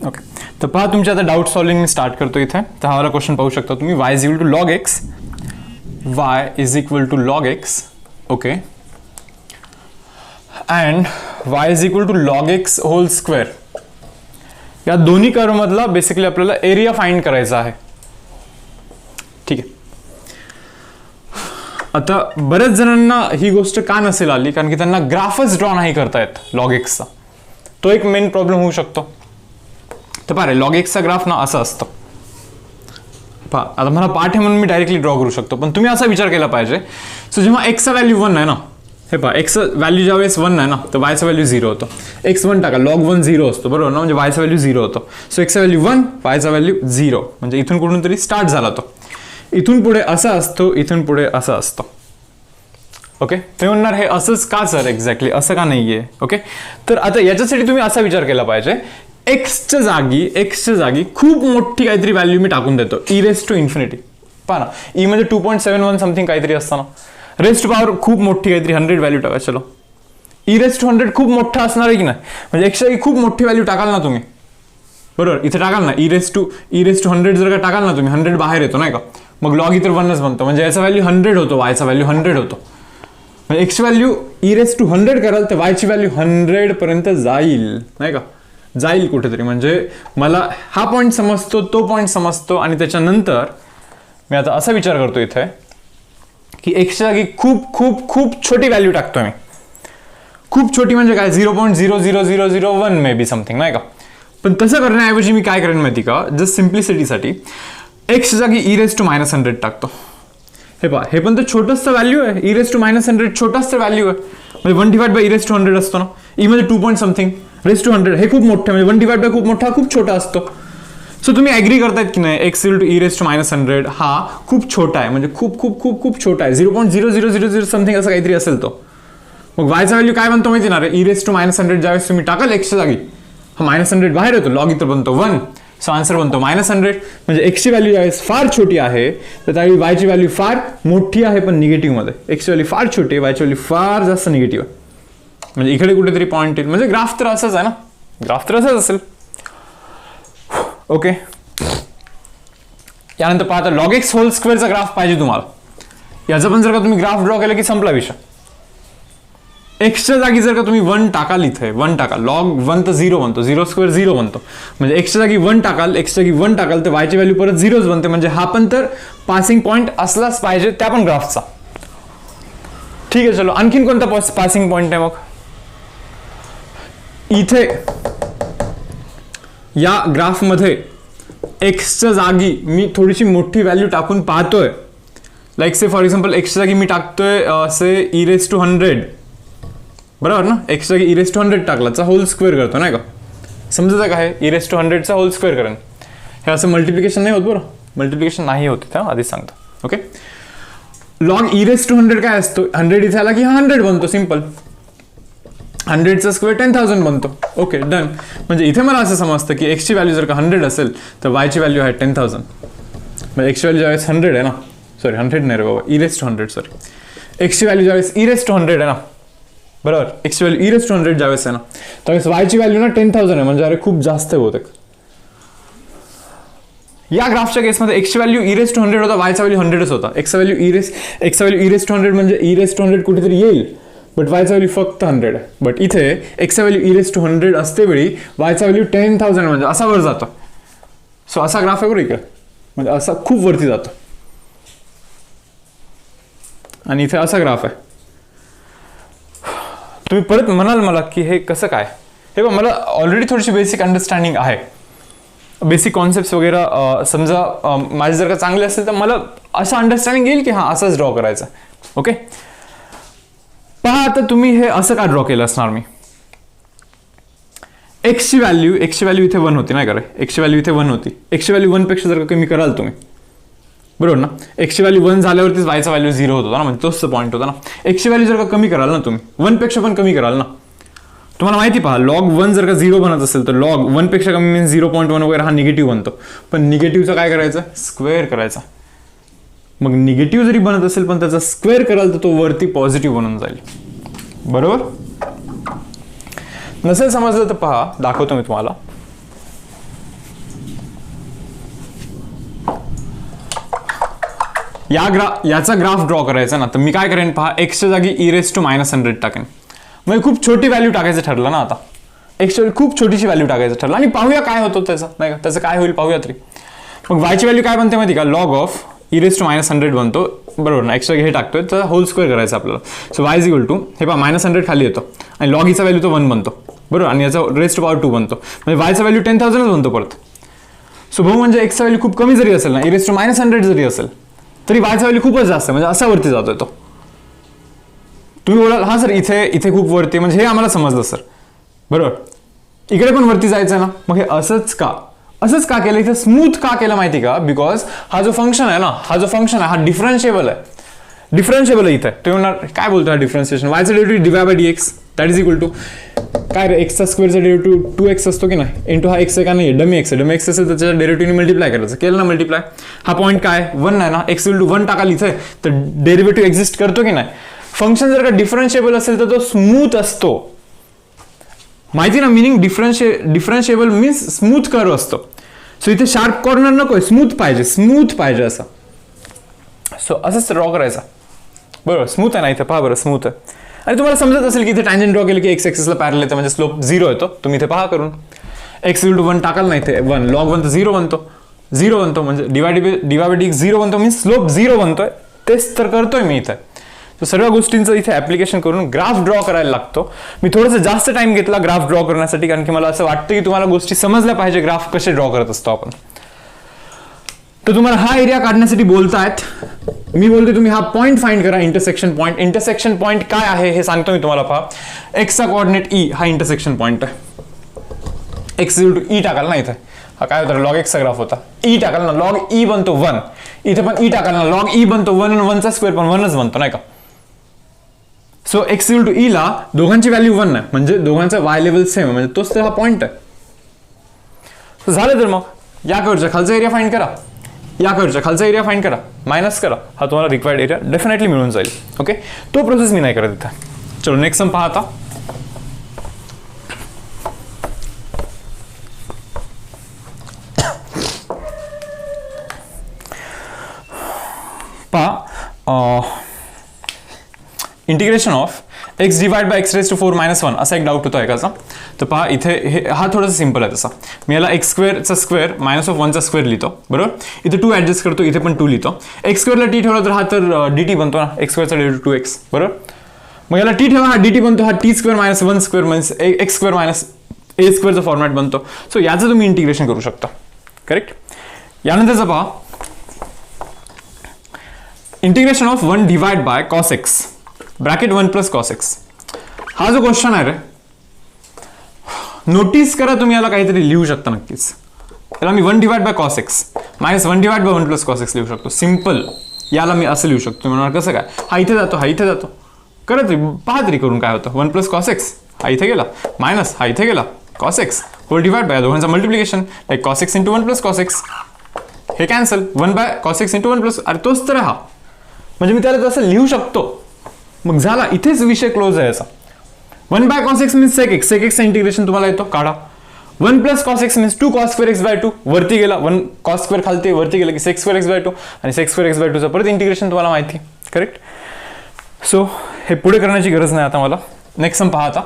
Okay, तर पहा तुमचे आता डाऊट सॉल्विंग मी स्टार्ट करतो इथे. तर हा वाला क्वेश्चन पाहू शकता तुम्ही. y is equal to log x, y is equal to log x. Okay, and y is equal to log x whole square. या दोन्ही कर्व मधला बेसिकली आपल्याला एरिया फाइंड करायचा आहे. ठीक आहे. आता बऱ्याच जणांना ही गोष्ट का नसेल आली, कारण की त्यांना ग्राफच ड्रॉ नाही करता येत लॉग एक्सचा. तो एक मेन प्रॉब्लेम होऊ शकतो. तर पहा रे, लॉग एक्सचा ग्राफ ना असा असतो. पहा आता मला पाठ आहे म्हणून मी डायरेक्टली ड्रॉ करू शकतो, पण तुम्ही असा विचार केला पाहिजे. सो जेव्हा एक्सचा व्हॅल्यू 1 आहे ना, हे पहा एक्सचा व्हॅल्यू ज्यावेळेस 1 आहे ना, तर वायचा व्हॅल्यू 0 होतो. एक्स 1 टाका, लॉग 1 0 असतो, बरोबर ना, म्हणजे वायचा व्हॅल्यू 0 होतो. सो एक्सचा व्हॅल्यू 1, वायचा व्हॅल्यू 0, म्हणजे इथून कुठून तरी स्टार्ट झाला तो. इथून पुढे असा असतो, इथून पुढे असा असतो. ओके, ते म्हणणार हे असंच का सर, एक्झॅक्टली असं का नाहीये. ओके, तर आता याच्यासाठी तुम्ही असा विचार केला पाहिजे, एक्सच्या जागी खूप मोठी काहीतरी व्हॅल्यू मी टाकून देतो, ई रेस टू इन्फिनिटी. पहा ना, ई म्हणजे 2.71 समथिंग काहीतरी असताना, रेस टू पॉवर खूप मोठी काहीतरी 100 व्हॅल्यू टाका. चलो, ई रेस टू 100 खूप मोठा असणार आहे की नाही, म्हणजे एक्सच्या जागी खूप मोठी व्हॅल्यू टाकाल ना तुम्ही, बरोबर. इथे टाकाल ना ई रेस टू 100 जर का टाकाल ना तुम्ही, 100 बाहेर येतो नाही का, मग लॉग इतर 1च बनतो, म्हणजे याचा व्हॅल्यू 100 होतो, वायचा व्हॅल्यू 100 होतो. म्हणजे x value e raise to 100 कराल तर वायची व्हॅल्यू 100 पर्यंत जाईल, नाही का, जाईल कुठेतरी. म्हणजे मला हा पॉईंट समजतो, तो पॉईंट समजतो, आणि त्याच्यानंतर मी आता असा विचार करतो इथे की एक्सच्या जागी खूप खूप खूप छोटी व्हॅल्यू टाकतो मी. खूप छोटी म्हणजे काय, 0.00001 मे बी समथिंग, नाही का. पण तसं करण्याऐवजी मी काय करेन माहिती का, जस्ट सिम्प्लिसिटीसाठी एक्सच्या जागी ई रेस टू -100 टाकतो. हे पहा, हे पण तर छोटंसं व्हॅल्यू आहे, ई रेस टू -100 छोटंसं व्हॅल्यू आहे, म्हणजे 1/e रेस टू 100 असतो ना. ई म्हणजे 2 पॉईंट समथिंग, रेस टू 100 हे खूप मोठं, म्हणजे 1/, खूप मोठा, खूप छोटा असतो. सो तुम्ही ॲग्री करतायत की नाही, x equal to e raise to -100 हा खूप छोटा आहे, म्हणजे खूप खूप खूप खूप छोटा आहे, 0.0000 समथिंग असं काहीतरी असेल तो. मग वायचा व्हॅल्यू काय बनतो माहिती ना रे, ई रेस टू -100 ज्यावेळेस तुम्ही टाकाल एक्सच्या जागी, हा -100 बाहेर येतो, लॉग इथं बनतो 1. सो आन्सर बनतो -100. म्हणजे एक्सची व्हॅल्यू ज्यावेळेस फार छोटी आहे, तर त्यावेळी वायची व्हॅल्यू फार मोठी आहे, पण निगेटिव्ह मध्ये. एक्सची व्हॅल्यू फार छोटी आहे, वायची व्हॅल्यू फार जास्त निगेटिव्ह आहे. म्हणजे इकडे कुठेतरी पॉईंट येईल. म्हणजे ग्राफ तर असंच आहे ना, ग्राफ तर असंच असेल. ओके, यानंतर पाहता लॉग एक्स होल स्क्वेअरचा ग्राफ पाहिजे तुम्हाला. याचा पण जर का तुम्ही ग्राफ ड्रॉ केला की संपला विषय. एक्सच्या जागी जर का तुम्ही 1 टाकाल, इथे 1 टाकाल, लॉग 1 तर 0 बनतो, 0 स्क्वेअर 0 बनतो, म्हणजे एक्सच्या जागी 1 टाकाल, एक्सच्या जागी 1 टाकाल तर वायची व्हॅल्यू परत 0च बनते. म्हणजे हा पण तर पासिंग पॉईंट असलाच पाहिजे, त्या पण ग्राफचा. ठीक आहे, चलो आणखीन कोणता पासिंग पॉईंट आहे मग इथे या ग्राफमध्ये. एक्सच्या जागी मी थोडीशी मोठी व्हॅल्यू टाकून पाहतोय, लाईक से फॉर एक्झाम्पल एक्सच्या जागी मी टाकतोय से ई रेस टू 100, बरोबर ना. एक्सच्या जागी ई रेस टू 100 टाकलाचा होल स्क्वेअर करतो, नाही का, समजतं का, हे ई रेस टू 100चा होल स्क्वेअर करेन. हे असं मल्टिप्लिकेशन नाही होत, बरं, मल्टिप्लिकेशन नाही होत इथं, आधीच सांगतो. Okay, log e raise to 100 काय असतो, 100 इथे आला की हा 100 बनतो, सिम्पल. 100चा स्क्वेअर 10,000 बनतो. Okay, done. म्हणजे इथे मला असं समजतं की एक्सची व्हॅल्यू जर का 100 असेल तर वायची व्हॅल्यू आहे 10,000. म्हणजे एक्सची व्हॅल्यू ज्यावेळेस 100 आहे ना, सॉरी 100 नाही रे बाबा, ई रेस टू 100, सॉरी. एक्सची व्हॅल्यू ज्यावेळेस ई रेस टू 100 आहे ना, बरोबर, एक्सची व्हॅल्यू ई रेस टू 100 ज्यावेळेस आहे ना, त्यावेळेस वायची व्हॅल्यू ना 10,000 आहे, म्हणजे अरे खूप जास्त होते. या ग्राफच्या केसमध्ये एक्सची व्हॅल्यू ई रेस टू 100 होता, वायचा व्हॅल्यू 100च होता. एक्सचा व्हॅल्यू ई रेस टू 100 म्हणजे ई रेस टू 100 कुठेतरी येईल, बट वायचा व्हॅल्यू फक्त 100 आहे. बट इथे एक्सचा व्हॅल्यू ई रेस टू 100 असते वेळी वायचा व्हॅल्यू 10,000 म्हणजे असा वर जातो. सो असा ग्राफ आहे बरं इकडे, म्हणजे असा खूप वरती जातो. आणि इथे असा ग्राफ आहे. तुम्ही परत म्हणाल मला की हे कसं काय, हे बघ मला ऑलरेडी थोडीशी बेसिक अंडरस्टँडिंग आहे, बेसिक कॉन्सेप्ट वगैरे समजा माझे जर का चांगले असेल तर मला असं अंडरस्टँडिंग येईल की हा असंच ड्रॉ करायचं. ओके, पहा आता तुम्ही हे असं का ड्रॉ केलं असणार. मी एक्सची व्हॅल्यू इथे 1 होती, नाही का रे, एक्सची व्हॅल्यू इथे 1 होती. एक्सची व्हॅल्यू 1 पेक्षा जर का कमी कराल तुम्ही, बरोबर ना, एक्सची व्हॅल्यू 1 झाल्यावरतीच वायचा व्हॅल्यू 0 होता ना, म्हणजे तोच पॉईंट होता ना. एक्सची व्हॅल्यू जर का कमी कराल ना तुम्ही, 1 पेक्षा पण कमी कराल ना, तुम्हाला माहिती पहा लॉग 1 जर का 0 बनत असेल तर लॉग 1 पेक्षा कमी मीन्स 0.1 वगैरे हा निगेटिव्ह बनतो. पण निगेटिव्हचा काय करायचं, स्क्वेअर करायचा. मग निगेटिव्ह जरी बनत असेल पण त्याचा स्क्वेअर कराल तर तो वरती पॉझिटिव्ह बनून जाईल, बरोबर. नसेल समजलं तर पहा, दाखवतो मी तुम्हाला. याचा ग्राफ ड्रॉ करायचा ना, तर मी काय करेन पहा, एक्सच्या जागी e⁻100 टाकेन. म्हणजे खूप छोटी व्हॅल्यू टाकायचं ठरलं ना आता, एक्सच्या खूप छोटीशी व्हॅल्यू टाकायचं ठरलं, आणि पाहूया काय होतं त्याचं, नाही का, त्याचं काय होईल पाहूया तरी. मग वायची व्हॅल्यू काय बनते माहिती का, लॉग ऑफ e⁻100 बनतो, बरोबर ना. एक्स्ट्रा हे टाकतोय तर होल स्क्वेअर करायचं आपल्याला. So y is equal to, हे पहा -100 खाली येतो आणि लॉग ईचा व्हॅल्यू तो 1 बनतो, बरोबर, आणि याचा रेस्ट पॉवर 2 बनतो, म्हणजे वायचा व्हॅल्यू 10,000 बनतो परत. सो भाऊ म्हणजे एक्सचा व्हॅल्यू खूप कमी जरी असेल ना, e⁻100 जरी असेल तरी वायचा व्हॅल्यू खूपच जास्त, म्हणजे असा वरती जातोय तो. तुम्ही बोलाल हा सर इथे खूप वरती, म्हणजे हे आम्हाला समजलं सर, बरोबर. इकडे पण वरती जायचं ना, मग हे असंच का केलं, इथे स्मूथ का केलं माहिती का, बिकॉज हा जो फंक्शन आहे ना, हा डिफरन्शिएबल आहे इथे. तुम्ही म्हणणार काय बोलतो हा डिफरन्शिएशन, वायचा derivative dy/dx that is equal to काय रे, एक्सचा स्क्वेअरचा डेरिव्हेटिव्ह 2x असतो की नाही, इंटू हा एक्स आहे का नाही, डमी एक्स असेल तर त्याच्या डेरिव्हेटिव्हने मल्टिप्लाय करायचं, केलं ना मल्टिप्लाय. हा पॉईंट काय 1 आहे ना, एक्स इक्वल टू 1 टाकाल इथे, तर डेरिव्हेटिव्ह एक्झिस्ट करतो की नाही. फंक्शन जर का डिफरन्शिएबल असेल तर तो स्मूथ असतो, माहिती ना मिनिंग. डिफरन्शिएबल मीन्स स्मूथ कर्व असतो. सो इथे शार्प कॉर्नर नकोय, स्मूथ पाहिजे असं. सो असंच ड्रॉ करायचा, बरोबर. स्मूथ आहे ना इथे, पहा बरं स्मूथ आहे. आणि तुम्हाला समजत असेल की इथे टँजंट ड्रॉ केलं की एक्स ॲक्सिसला पॅरलल येतं, म्हणजे स्लोप 0 येतो. तुम्ही इथे पहा करून, एक्स इक्वल टू 1 टाकाल ना इथे, 1 लॉग 1 तर 0 बनतो, म्हणजे dy/dx 0 बनतो, मीन्स स्लोप 0 बनतोय. तेच तर करतोय मी इथे. तर सर्व गोष्टींचं इथे ऍप्लिकेशन करून ग्राफ ड्रॉ करायला लागतो. मी थोडंसं जास्त टाइम घेतला ग्राफ ड्रॉ करण्यासाठी, कारण की मला असं वाटतं की तुम्हाला गोष्टी समजल्या पाहिजे, ग्राफ कसे ड्रॉ करत असतो आपण. तर तुम्हाला हा एरिया काढण्यासाठी बोलतायत, मी बोलते तुम्ही हा पॉईंट फाइंड करा, इंटरसेक्शन पॉईंट काय आहे हे सांगतो मी तुम्हाला. पहा, एक्सचा कोऑर्डिनेट ई हा इंटरसेक्शन पॉईंट आहे. एक्स इक्वल टू ई टाकाल ना इथे, हा काय होता लॉग एक्सचा ग्राफ होता, ई टाकाल ना, लॉग ई बनतो 1, इथे पण ई टाकाल ना, लॉग ई बनतो 1 आणि 1चा स्क्वेअर पण 1च बनतो, नाही का. So x equal to e ला दोघांची व्हॅल्यू 1 आहे, म्हणजे दोघांचा वाय लेवल सेम आहे, म्हणजे तोच तर हा पॉईंट आहे. झालं तर मग या कर्वचा खालचा एरिया फाइंड करा, या कर्वचा खालचा एरिया फाइंड करा, मायनस करा, हा तुम्हाला रिक्वायर्ड एरिया डेफिनेटली मिळून जाईल. ओके, तो प्रोसेस मी नाही करत इथे. चलो नेक्स्ट सम पहा आता. पहा, integration of x divide by x raise to 4 - 1 असा एक डाऊट होता एकाचा. तर पहा इथे हा थोडासा सिंपल आहे तसा. मी याला x स्क्वेअरचा स्क्वेअर -1चा स्क्वेअर लिहितो, बरोबर. इथे 2 ॲडजस्ट करतो, इथे पण 2 लिहितो. x स्क्वेअरला t ठेवला तर हा तर dt बनतो ना, x स्क्वेअरचा डेरिव्हेटिव्ह 2x, बरोबर. मग याला t ठेवा, हा dt बनतो, हा t स्क्वेअर -1 स्क्वेअर म्हणजे x स्क्वेअर a स्क्वेअरचा फॉर्मॅट बनतो. सो याचं तुम्ही इंटिग्रेशन करू शकता, करेक्ट. यानंतरचा पहा, integration of 1 divide bye cos x bracket 1 plus cos x. हा जो क्वेश्चन आहे रे, नोटीस करा तुम्ही याला काहीतरी लिहू शकता नक्कीच. याला मी 1 divide bye cos x -1 divide bye 1 plus cos x लिहू शकतो, सिम्पल. याला मी असं लिहू शकतो. तुम्ही म्हणणार कसं काय, हा इथे जातो, करत तरी पहा तरी करून काय होतं. 1 प्लस cos x हा इथे गेला, मायनस हा इथे गेला, cos x whole divide by दोघांचा multiplication, like cos x into 1 plus cos x, हे cancel, 1 bye cos x into 1 plus, अरे तोच तर हा. म्हणजे मी त्याला तसं लिहू शकतो. मग झाला, इथेच विषय क्लोज आहे याचा. 1 bye cos x means sec x integration तुम्हाला येतो, काढा. 1 plus cos x means 2 cos square x by 2, वरती गेला 1 cos स्क्वेअर खालती वरती गेला की sec स्क्वेअर x बाय 2, आणि sec स्क्वेअर x बाय 2 चं परत इंटिग्रेशन तुम्हाला माहिती, करेक्ट. सो हे पुढे करण्याची गरज नाही आता मला. नेक्स्ट सम पहा आता.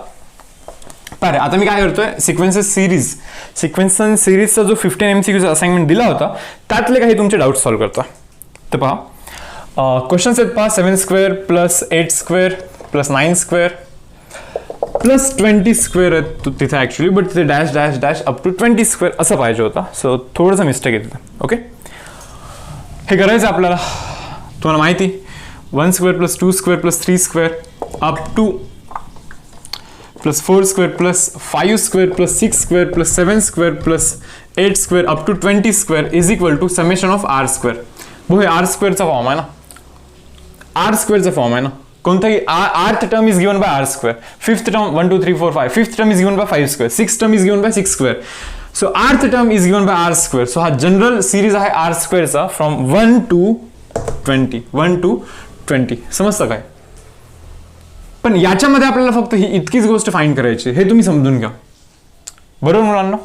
पहा आता मी काय करतोय, सिक्वेन्सेस सिरीजचा जो 15 MCQचा असाइनमेंट दिला होता त्यातले काही तुमचे डाऊट सॉल्व्ह करता. तर पहा, क्वेश्चन्स आहेत पहा. 7 square plus 8 square plus 9 square plus 20 square आहे तिथे ॲक्च्युली, बट तिथे dash dash dash up to 20 square असं पाहिजे होता. सो थोडंसं मिस्टेक आहे तिथे. ओके, हे करायचं आपल्याला. तुम्हाला माहिती 1 square plus 2 square plus 3 square up to plus 4 square plus 5 square plus 6 square plus 7 square plus 8 square up to 20 square is equal to summation of r square. हे आर स्क्वेअरचा फॉर्म आहे ना, आर स्क्वेअरचा फॉर्म आहे ना. कोणताही rth term is given by r square, fifth term 1 2 3 4 5, fifth term is given bye 5 square, sixth term is given by 6 square. So rth term is given by r square. So हा general series आहे r स्क्वेअरचा from 1 to 20. समजतं काय. पण याच्यामध्ये आपल्याला फक्त ही इतकीच गोष्ट फाइंड करायची, हे तुम्ही समजून घ्या, बरोबर मुलांना.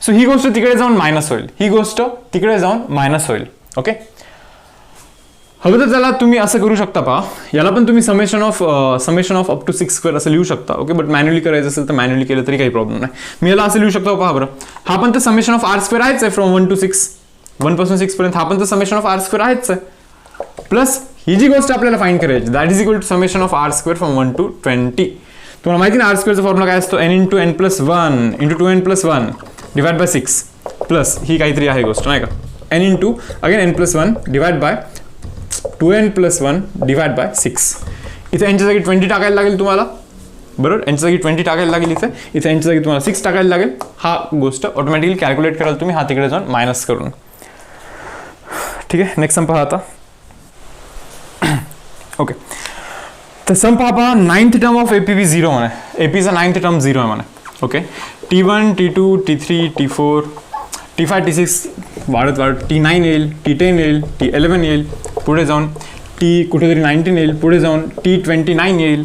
सो ही गोष्ट तिकडे जाऊन मायनस होईल, ही गोष्ट तिकडे जाऊन मायनस होईल. ओके, हवं तर त्याला तुम्ही असं करू शकता पहा, याला पण तुम्ही summation of up to 6 square असं लिहू शकता. ओके, बट मॅन्युअली करायचं असेल तर मॅन्युअली केलं तरी काही प्रॉब्लेम नाही. मी याला असं लिहू शकतो पहा बरं, हा पण तर समेशन ऑफ आर स्क्वेअर आहेच आहे फ्रॉम 1 to 6, 1 पासून 6 पर्यंत हा पण तर समेशन ऑफ आर स्क्वेअर आहेच आहे. प्लस ही जी गोष्ट आपल्याला फाइंड करायची that is equal to summation of r square from 1 to 20. तुम्हाला माहिती ना आर स्क्वेअरचा फॉर्म्युला काय असतो, n into n plus 1 into 2n plus 1 divide by 6 plus ही काहीतरी आहे गोष्ट नाही का, n into again n plus 1 divide by 2n plus 1 divide by 6. इथे यांच्या जागी 20 टाकायला लागेल तुम्हाला, बरोबर, यांच्या जागी 20 टाकायला लागेल, इथे यांच्या जागी तुम्हाला 6 टाकायला लागेल. हा गोष्ट ऑटोमॅटिकली कॅल्क्युलेट कराल तुम्ही हा तिकडे जाऊन मायनस करून. ठीक आहे, नेक्स्ट सम पहा आता. ओके, तर सम पहा, 9th टर्म ऑफ एपी 0 म्हणे, एपीचा 9th टर्म 0 आहे म्हणे. Okay, T1 T2 T3 T4 T5 T6 वाढत T9 येईल, T10 येईल, T11 येईल, पुढे जाऊन T कुठेतरी 19 येईल, पुढे जाऊन T29 येईल.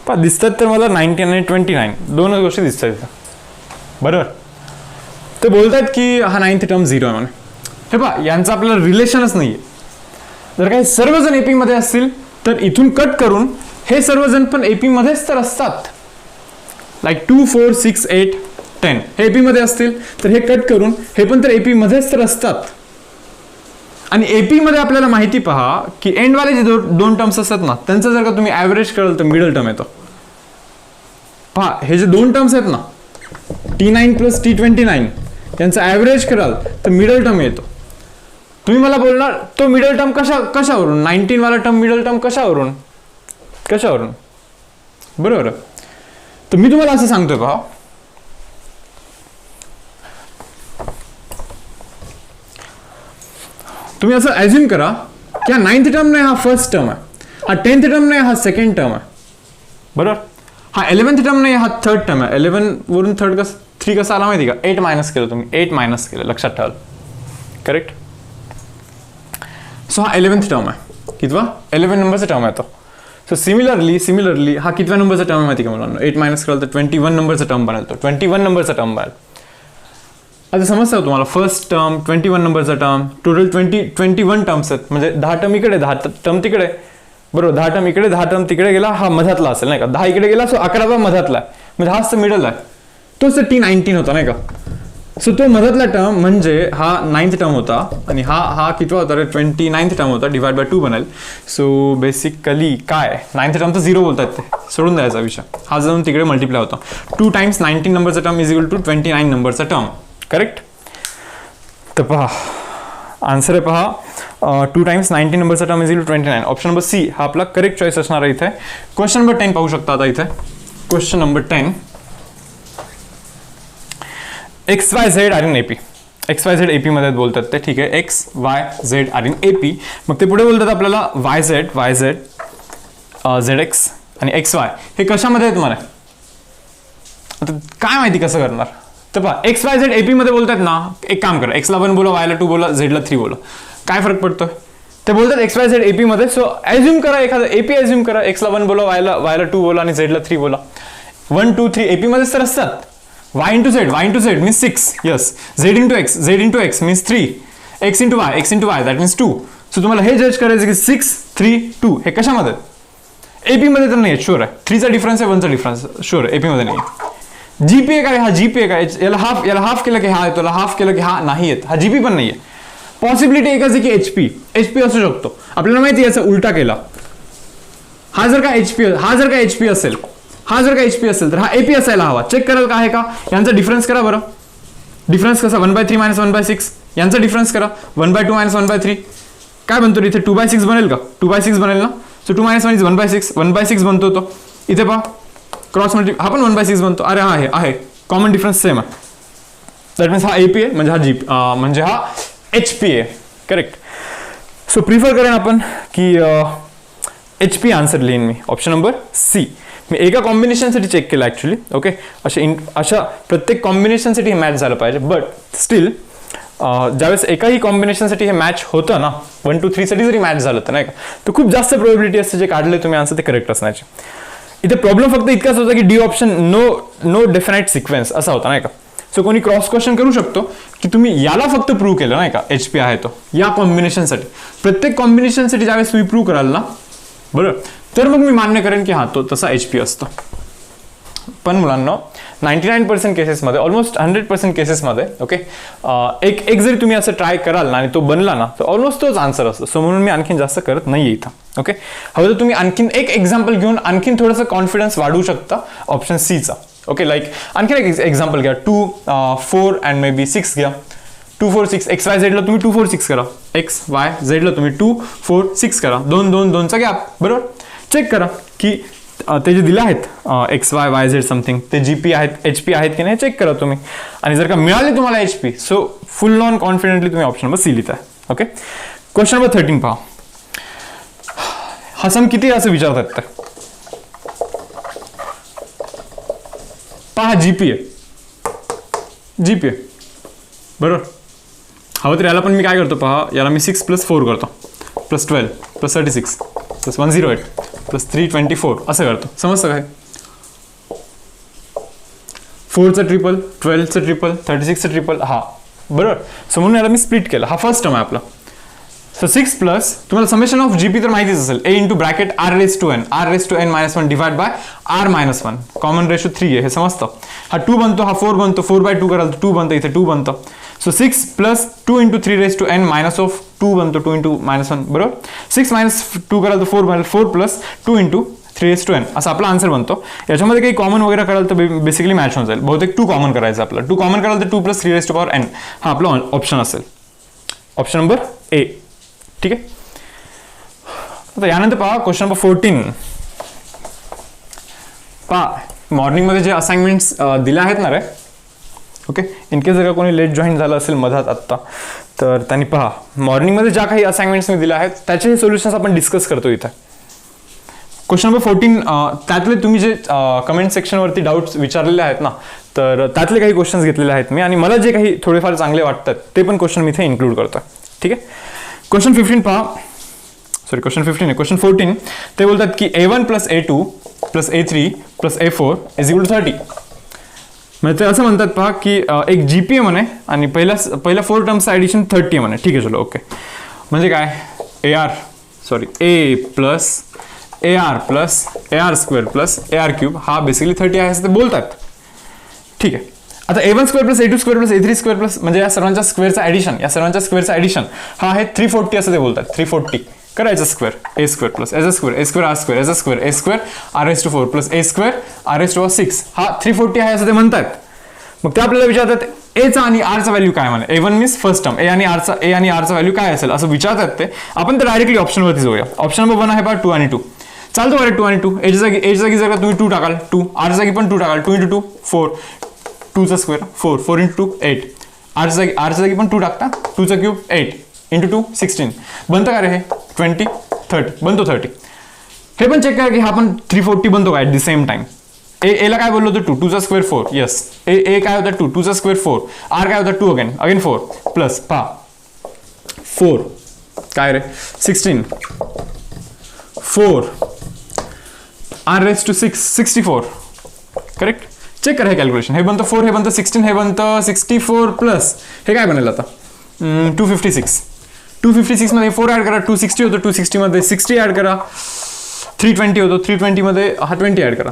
पहा दिसतात तर मला 19 आणि 29 दोनच गोष्टी दिसतात इथं, बरोबर. ते बोलतात की हा 9th टर्म 0 आहे म्हणे. हे पहा यांचं आपल्याला रिलेशनच नाही आहे. जर काही सर्वजण एपीमध्ये असतील तर इथून कट करून हे सर्वजण पण एपीमध्येच तर असतात. लाईक 2 4 6 8 10 हे एपीमध्ये असतील तर हे कट करून हे पण तर एपीमध्येच तर असतात. आणि एपीमध्ये आपल्याला माहिती पहा की एंडवाले जे दोन टर्म्स असतात ना त्यांचं जर का तुम्ही ॲव्हरेज कराल तर मिडल टर्म येतो. पहा हे जे दोन टर्म्स आहेत ना T9 प्लस T29 यांचं ॲव्हरेज कराल तर मिडल टर्म येतो. तुम्ही मला बोलणार तो मिडल टर्म कशावरून, 19 वाला टर्म मिडल टर्म कशावरून, बरोबर. तर मी तुम्हाला असं सांगतोय पहा, तुम्ही असं ॲज्युम करा की हा 9th टर्म नाही हा फर्स्ट टर्म आहे, हा 10th टर्म नाही हा सेकंड टर्म आहे, बरोबर. हा 11th टर्म नाही हा थर्ड टर्म आहे. 11 वरून 3 कसा आला माहिती का, 8 मायनस केलं तुम्ही, 8 मायनस केलं, लक्षात ठेवाल, करेक्ट. सो हा 11th टर्म आहे, कितवा 11 नंबरचा टर्म आहे तो. सो सिमिलरली हा कितव्या नंबरचा टर्म आहे माहिती का मला, 8 मायनस केलं तर 21 नंबरचा टर्म बनेल, तो 21 नंबरचा टर्म बनेल. आता समजतं तुम्हाला, फर्स्ट टर्म 21 नंबरचा टर्म, टोटल 21 टर्म्स आहेत, म्हणजे 10 टर्म इकडे 10 टर्म तिकडे, बरोबर. 10 टर्म इकडे 10 टर्म तिकडे गेला, हा मधातला असेल नाही का, 10 इकडे गेला सो 11वा मधातला आहे, म्हणजे हाच तर मिडल आहे, तोच T19 होता नाही का. सो तो मधातला टर्म म्हणजे हा 9th टर्म होता आणि हा कितवा होता रे, 29th टर्म होता, डिवाइड बाय 2 बनेल. सो बेसिकली काय 9th टर्म तर 0 बोलतात, ते सोडून द्यायचा विषय, हा जाऊन तिकडे मल्टिप्लाय होता. 2 टाइम्स 19 नंबरचा टर्म इज इक्वल टू 29 नंबरचा टर्म, करेक्ट. तर पहा आन्सर आहे पहा 2 टाइम्स 19 नंबरचा term is equal to 29. Option number C हा आपला करेक्ट चॉईस असणार आहे इथे. क्वेश्चन नंबर 10 पाहू शकता आता इथे. Question number 10, XYZ are in AP. XYZ AP मध्ये बोलतात ते, ठीक आहे. XYZ are in AP. मग ते पुढे बोलतात आपल्याला YZ ZX आणि XY हे कशामध्ये आहेत मला आता काय माहिती कसं करणार. तर पहा XYZ एपी मध्ये बोलतात ना, एक काम करा, X ला 1 बोला, Y ला 2 बोला, Z ला 3 बोला, काय फरक पडतोय. ते बोलतात XYZ एपी मध्ये. सो ॲज्युम करा एखादा एपी ॲज्युम करा, X ला 1 बोला, Y ला 2 बोला आणि Z ला 3 बोला. 1 2 3 एपी मध्येच तर असतात. Y into Z means 6, yes. Z into X means 3. X into Y that means 2. So तुम्हाला हे जज करायचं की 6 3 2 हे कशामध्ये एपी मध्ये तर नाही, शुअर आहे. 3 चा डिफरन्स आहे, 1 चा डिफरन्स, शुअर एपी मध्ये नाही. जीपीए काय, हा जीपीए काय, याला हाफ केलं की हा येतो, याला हाफ केलं की हा नाही येत, हा जीपी पण नाहीये. पॉसिबिलिटी एकच आहे की एचपी असू शकतो. आपल्याला माहिती याचा उलटा केला, हा जर का एचपी असेल, हा जर का एचपी असेल तर हा एपी असायला हवा. चेक कराल का आहे का, यांचा डिफरन्स करा बरं. डिफरन्स कसा 1/3 - 1/6, यांचा डिफरन्स करा 1/2 - 1/3 काय बनतो इथे, 2/6 बनेल का, 2/6 बनेल ना. सो 2 - 1 इज 1/6 बनतो तो. इथे पहा क्रॉस मल्टी, हा पण 1/6 बनतो. अरे हा आहे कॉमन डिफरन्स सेम आहे. दॅट मीन्स हा एपी आहे, म्हणजे हा जीपी म्हणजे हा एचपी आहे, करेक्ट. सो प्रिफर करेन आपण की एचपी आन्सर लिहीन मी, ऑप्शन नंबर सी. मी एका कॉम्बिनेशनसाठी चेक केलं ॲक्च्युली, ओके. अशा प्रत्येक कॉम्बिनेशनसाठी हे मॅच झालं पाहिजे, बट स्टील ज्यावेळेस एकाही कॉम्बिनेशनसाठी हे मॅच होतं ना, 1 2 3 साठी जरी मॅच झालं तर नाही का, तर खूप जास्त प्रोबॅबिलिटी असते जे काढले तुम्ही आन्सर ते करेक्ट असण्याची. इथे प्रॉब्लेम फक्त इतकाच होता की D option no definite sequence असा होता नाही का. सो कोणी क्रॉस क्वेश्चन करू शकतो की तुम्ही याला फक्त प्रूव्ह केलं नाही का HP आहे तो या कॉम्बिनेशनसाठी. प्रत्येक कॉम्बिनेशनसाठी ज्यावेळेस तुम्ही प्रूव्ह कराल ना बरोबर, तर मग मी मान्य करेन की हा तो तसा HP असतो. पण मुलांना 99% केसेसमध्ये, ऑलमोस्ट 100% केसेसमध्ये ओके, एक जरी तुम्ही असं ट्राय कराल ना आणि तो बनला ना तर ऑलमोस्ट तोच आन्सर असतो. सो म्हणून मी आणखीन जास्त करत नाही इथं. ओके, हवं तर तुम्ही आणखीन एक एक्झाम्पल घेऊन आणखीन थोडंसं कॉन्फिडन्स वाढवू शकता ऑप्शन सीचा. ओके, लाईक आणखीन एक एक्झाम्पल घ्या, 2 4 अँड मे बी 6 घ्या. 2 4 6 XY झेडला तुम्ही 2 4 6 करा, XY झेडला तुम्ही 2 4 6 करा, 2 2 2चा गॅप बरोबर. चेक करा की ते जे दिले आहेत XY YZ समथिंग ते GP आहेत HP आहेत की नाही चेक करा तुम्ही. आणि जर का मिळाले तुम्हाला HP so full on confidently तुम्ही ऑप्शन नंबर C लिहिता. ओके, क्वेश्चन नंबर 13 पहा. हा सम किती असं विचारतात तर पहा GP आहे बरोबर. हवं तर याला पण मी काय करतो पहा, याला मी 6 + 4 करतो + 12 + 36 + 108 + 324 असं करतो. समजतं काय? 4चं ट्रिपल, 12चं ट्रिपल, 36चं ट्रिपल, हा बरोबर. सो म्हणून याला मी स्प्लिट केलं. हा फर्स्ट टर्म आहे आपला. सो 6 प्लस तुम्हाला समेशन ऑफ GP तर माहितीच असेल, A × bracket R⁻n−1 divide by R−1, common ratio 3 आहे हे समजतं. हा 2 बनतो, हा 4 बनतो, 4/2 कराल तर 2 बनतं, इथे 2 बनतं. सो 6 + 2 × 3⁻n -2 बनतो, 2 × -1 बरोबर. 6 - 2 कराल तर 4 बनेल, 4 + 2 × 3⁻n असा आपला आन्सर बनतो. याच्यामध्ये काही कॉमन वगैरे कराल तर बेसिकली मॅच होऊन जाईल. बहुतेक 2 कॉमन करायचं आपलं. 2 कॉमन कराल तर 2 + 3⁻n हा आपला ऑप्शन असेल, ऑप्शन नंबर A. ठीक आहे. आता यानंतर पहा क्वेश्चन नंबर 14 पहा. मॉर्निंगमध्ये जे असाइनमेंट्स दिले आहेत ना रे ओके, इनकेस जर का कोणी लेट जॉईन झालं असेल मधात आत्ता तर त्यांनी पहा मॉर्निंगमध्ये ज्या काही असाइनमेंट्स मी दिल्या आहेत त्याचे सोल्युशन्स आपण डिस्कस करतो इथं. क्वेश्चन नंबर 14 त्यातले तुम्ही जे कमेंट सेक्शनवरती डाऊट्स विचारलेले आहेत ना तर त्यातले काही क्वेश्चन्स घेतलेले आहेत मी आणि मला जे काही थोडेफार चांगले वाटतात ते पण क्वेश्चन मी इथे इन्क्लूड करतो. ठीक आहे. क्वेश्चन 15 पहा, सॉरी क्वेश्चन 15 आहे, क्वेश्चन 14 ते बोलतात की A1 + A2 + A3 + A4 = 30. म्हणजे ते असं म्हणतात पहा की एक GP आहे म्हणे आणि पहिल्या 4 टर्म्सचं ॲडिशन 30 आहे म्हणे. ठीक आहे चलो ओके. म्हणजे काय A + AR + AR² + AR³ हा बेसिकली 30 आहे असं ते बोलतात. ठीक आहे. आता A1² + A2² + A3² म्हणजे या सर्वांच्या स्क्वेअरचं ॲडिशन, या सर्वांच्या स्क्वेअरचं ॲडिशन हा आहे 340 असं ते बोलतात. 340 करायचं square, A² + A² A² R⁴ + A² R⁻6 हा 340 आहे असं ते म्हणतात. मग ते आपल्याला विचारतात Aचा आणि Rचा व्हॅल्यू काय म्हणे. A1 means first term, A आणि Rचा व्हॅल्यू काय असेल असं विचारतात ते. आपण तर डायरेक्टली ऑप्शनवरती जाऊया. ऑप्शन नंबर 1 आहे पहा 2 आणि 2 चालतो बरं. 2 आणि 2 एच्या जागी जर का तुम्ही 2 टाकाल 2, R जागी पण 2 टाकाल 2 × 2 4, 2चा स्क्वेअर 4, 4 × 2 8, आरच्या जागी पण 2 टाकता, 2चा क्यूब 8 × 2 16 बनतं का रे हे 20 30 बनतो 30. हे पण चेक करा की हा पण 340 बनतो का ॲट द सेम टाइम. एला काय बोललो होतं 2, 2चा स्क्वेअर 4 येस. ए काय होता 2, 2चा स्क्वेअर 4, आर काय होता 2 अगेन 4 प्लस पहा 4 काय रे 16 4 R⁻6 64 करेक्ट. चेक करा हे कॅल्क्युलेशन. हे बनतं 4, हे बनतं 16, हे बनतं 64 प्लस हे काय बनेल आता 256. 256 मध्ये 4 ॲड करा 260 होतं, 260 मध्ये 60 ॲड करा 320 होतो, 320 मध्ये हा 20 ॲड करा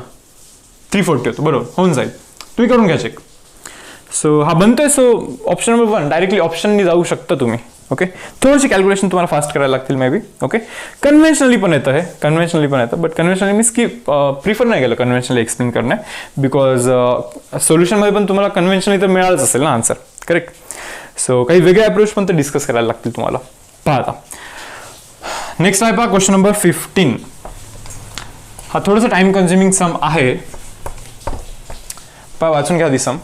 340 होतो बरोबर होऊन जाईल. तुम्ही करून घ्या चेक. सो हा बनतोय. सो ऑप्शन नंबर 1 डायरेक्टली ऑप्शननी जाऊ शकता तुम्ही. ओके, थोडीशी कॅल्क्युलेशन तुम्हाला फास्ट करायला लागतील मे बी. ओके, कन्व्हेन्शनली पण येतं हे, कन्व्हेन्शनली पण येतं, बट कन्व्हेन्शनली मी प्रिफर नाही केलं कन्व्हेन्शनली एक्सप्लेन करणे बिकॉज सोल्युशनमध्ये पण तुम्हाला कन्व्हेन्शनली तर मिळालंच असेल ना आन्सर करेक्ट. सो काही वेगळे अप्रोच पण ते डिस्कस करायला लागतील तुम्हाला. पहा आता नेक्स्ट आहे पहा क्वेश्चन नंबर 15. हा थोडंसं टाइम कन्झ्युमिंग सम आहे. पहा वाचून घ्या सम.